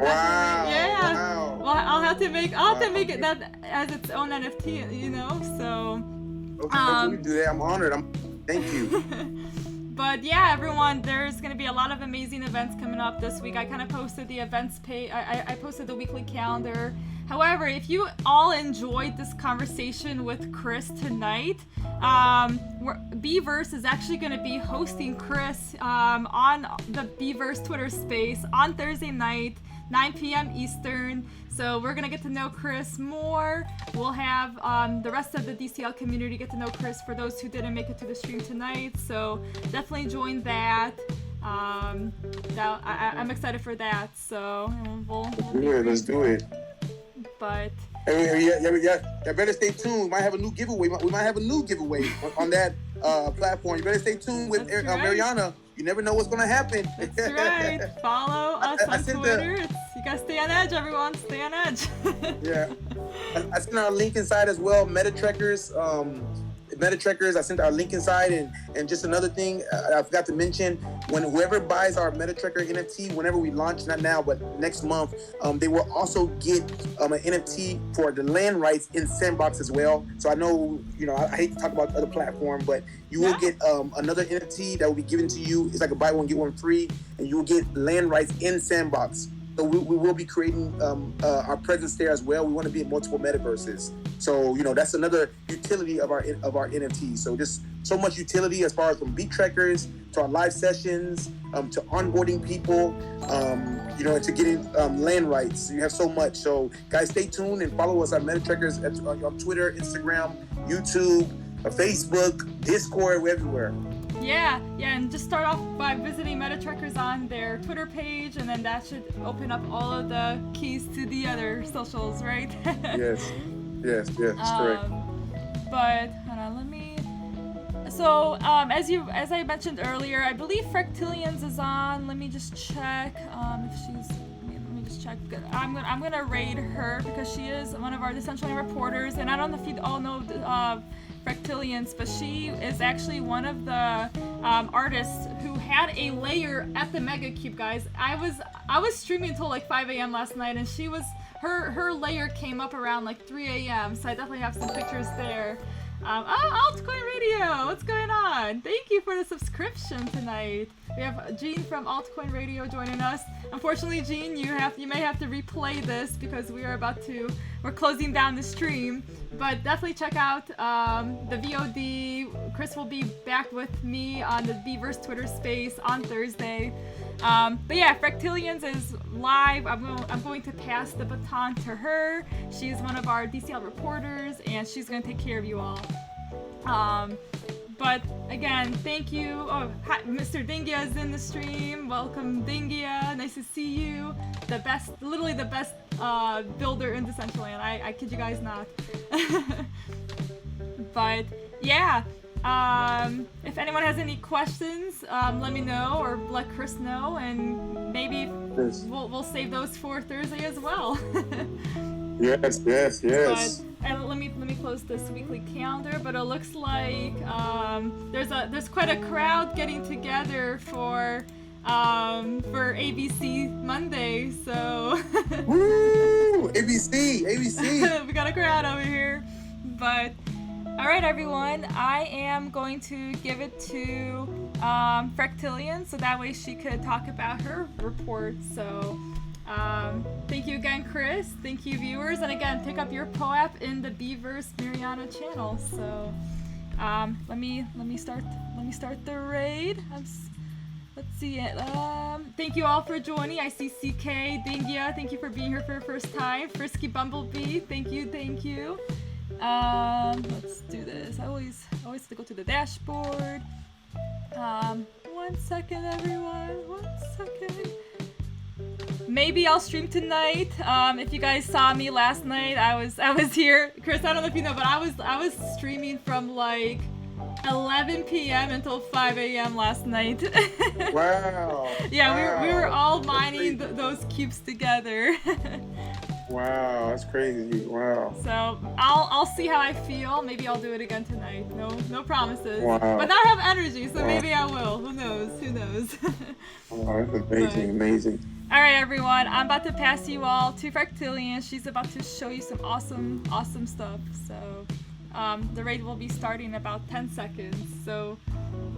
Yeah. Wow. Well, I'll have to make it that as its own NFT, So. Okay, we do that. I'm honored. Thank you. But yeah, everyone, there's going to be a lot of amazing events coming up this week. I kind of posted the events page. I posted the weekly calendar. However, if you all enjoyed this conversation with Chris tonight, Beaverse is actually going to be hosting Chris on the Beaverse Twitter space on Thursday night. 9 p.m. Eastern. So we're gonna get to know Chris more. We'll have the rest of the DCL community get to know Chris for those who didn't make it to the stream tonight. So definitely join that. I'm excited for that. So let's do it. But yeah, better stay tuned. We might have a new giveaway. We might have a new giveaway on that platform. You better stay tuned with Maryana. You never know what's gonna happen. That's right. Follow us on Twitter. You gotta stay on edge, everyone. Stay on edge. Yeah. I sent our link inside as well. MetaTrekkers. I sent our link inside, and just another thing I forgot to mention, when whoever buys our MetaTrekker NFT, whenever we launch, not now but next month, they will also get an NFT for the land rights in Sandbox as well. So I know, I hate to talk about other platform, but you will get another NFT that will be given to you. It's like a buy one get one free, and you will get land rights in Sandbox. So we will be creating our presence there as well. We want to be in multiple metaverses. So that's another utility of our NFTs. So just so much utility as far as from beat trekkers to our live sessions, to onboarding people, to getting land rights. So you have so much. So guys, stay tuned and follow us on MetaTrekkers on Twitter, Instagram, YouTube, Facebook, Discord. We're everywhere. Yeah, and just start off by visiting MetaTrekkers on their Twitter page, and then that should open up all of the keys to the other socials, right? Yes, correct. But hold on, let me. So as I mentioned earlier, I believe Fractillions is on. Let me just check if she's. Let me just check. I'm gonna raid her because she is one of our Decentraland reporters, and I don't know if you all know Fractillions, but she is actually one of the artists who had a layer at the Mega Cube, guys. I was streaming until like 5 a.m. last night, and she was her layer came up around like 3 a.m. So I definitely have some pictures there. Altcoin Radio, what's going on? Thank you for the subscription tonight. We have Jean from Altcoin Radio joining us. Unfortunately, Jean, you may have to replay this because we're closing down the stream. But definitely check out the VOD. Chris will be back with me on the Beaver's Twitter space on Thursday. But yeah, Fractillions is live. I'm going to pass the baton to her. She's one of our DCL reporters, and she's going to take care of you all. But again, thank you. Oh, hi, Mr. Dingia is in the stream. Welcome, Dingia. Nice to see you. Literally the best builder in Decentraland. I kid you guys not. But yeah. If anyone has any questions, let me know or let Chris know, and maybe we'll save those for Thursday as well. Yes. But let me close this weekly calendar. But it looks like there's quite a crowd getting together for ABC Monday. So woo! ABC. We got a crowd over here, but. All right, everyone. I am going to give it to Fractillion, so that way she could talk about her report. So, thank you again, Chris. Thank you, viewers, and again, pick up your POAP in the Beaver's Maryana channel. So, let me start the raid. Let's see it. Thank you all for joining. I see CK, Dingia. Thank you for being here for your first time. Frisky Bumblebee. Thank you. Let's do this. I always have to go to the dashboard. 1 second, everyone. 1 second. Maybe I'll stream tonight. If you guys saw me last night, I was here. Chris, I don't know if you know, but I was streaming from like 11 p.m. until 5 a.m. last night. Wow. Yeah, we were all mining those cubes together. Wow, that's crazy. Wow. So I'll see how I feel. Maybe I'll do it again tonight. No promises. Wow. But now I have energy, so maybe I will. Who knows? Oh, that's amazing. All right, everyone. I'm about to pass you all to Fractillion. She's about to show you some awesome stuff. So the raid will be starting in about 10 seconds. So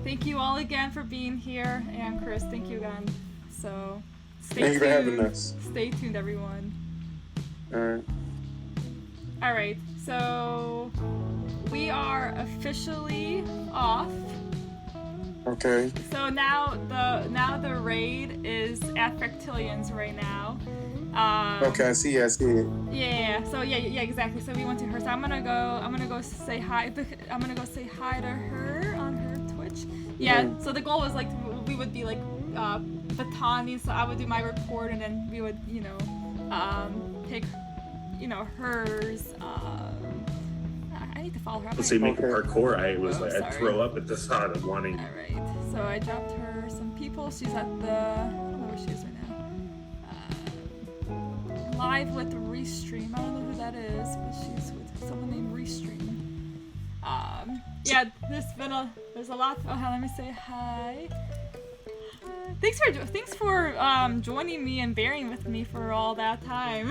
thank you all again for being here, and Chris, thank you again. So Thank you for having us. Stay tuned, everyone. All right, so we are officially off. Okay. So now the raid is at Fractillions right now. Okay, I see it. Yeah. So yeah, exactly. So we went to her. So I'm gonna go say hi. I'm gonna go say hi to her on her Twitch. Yeah. Mm-hmm. So the goal was like we would be like batoning. So I would do my report, and then we would pick hers. I need to follow her. Let's say make a parkour. I was Oh, like, I'd sorry. throw up at the thought of wanting. All right. So I dropped her some people. She's at the. I don't know where she is right now. Live with Restream. I don't know who that is, but she's with someone named Restream. Yeah, there's a lot. Oh, let me say hi. Thanks for joining me and bearing with me for all that time.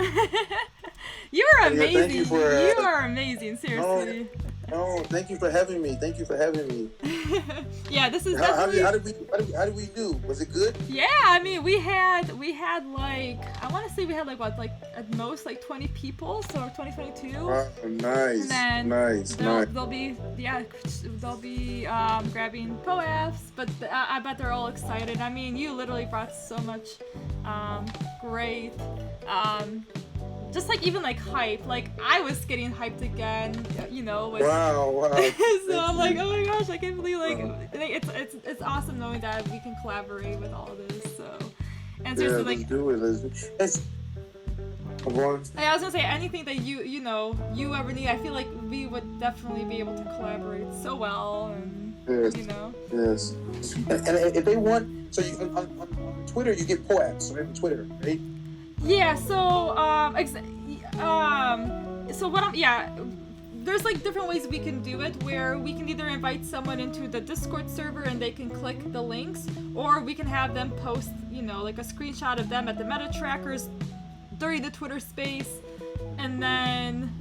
You are amazing. Yeah, thank you for, you are amazing. Seriously. No, thank you for having me. Yeah, this is How definitely. did we do? Was it good? Yeah, I mean, we had like, I want to say we had like what, like at most like 20 people, so 2022. Oh, nice. And then nice. they'll be grabbing POAFs, but I bet they're all excited. I mean, you literally brought so much great just like even like hype. Like I was getting hyped again, with, Wow. so I'm like, oh my gosh, I can't believe it's awesome knowing that we can collaborate with all of this. So, and seriously, let's do it. Let's go on. I was gonna say anything that you ever need. I feel like we would definitely be able to collaborate so well, and Yes. And if they want, so you, on Twitter you get POAPs. So on Twitter, right? Yeah. So there's like different ways we can do it, where we can either invite someone into the Discord server and they can click the links, or we can have them post, like a screenshot of them at the MetaTrekkers during the Twitter space, and then,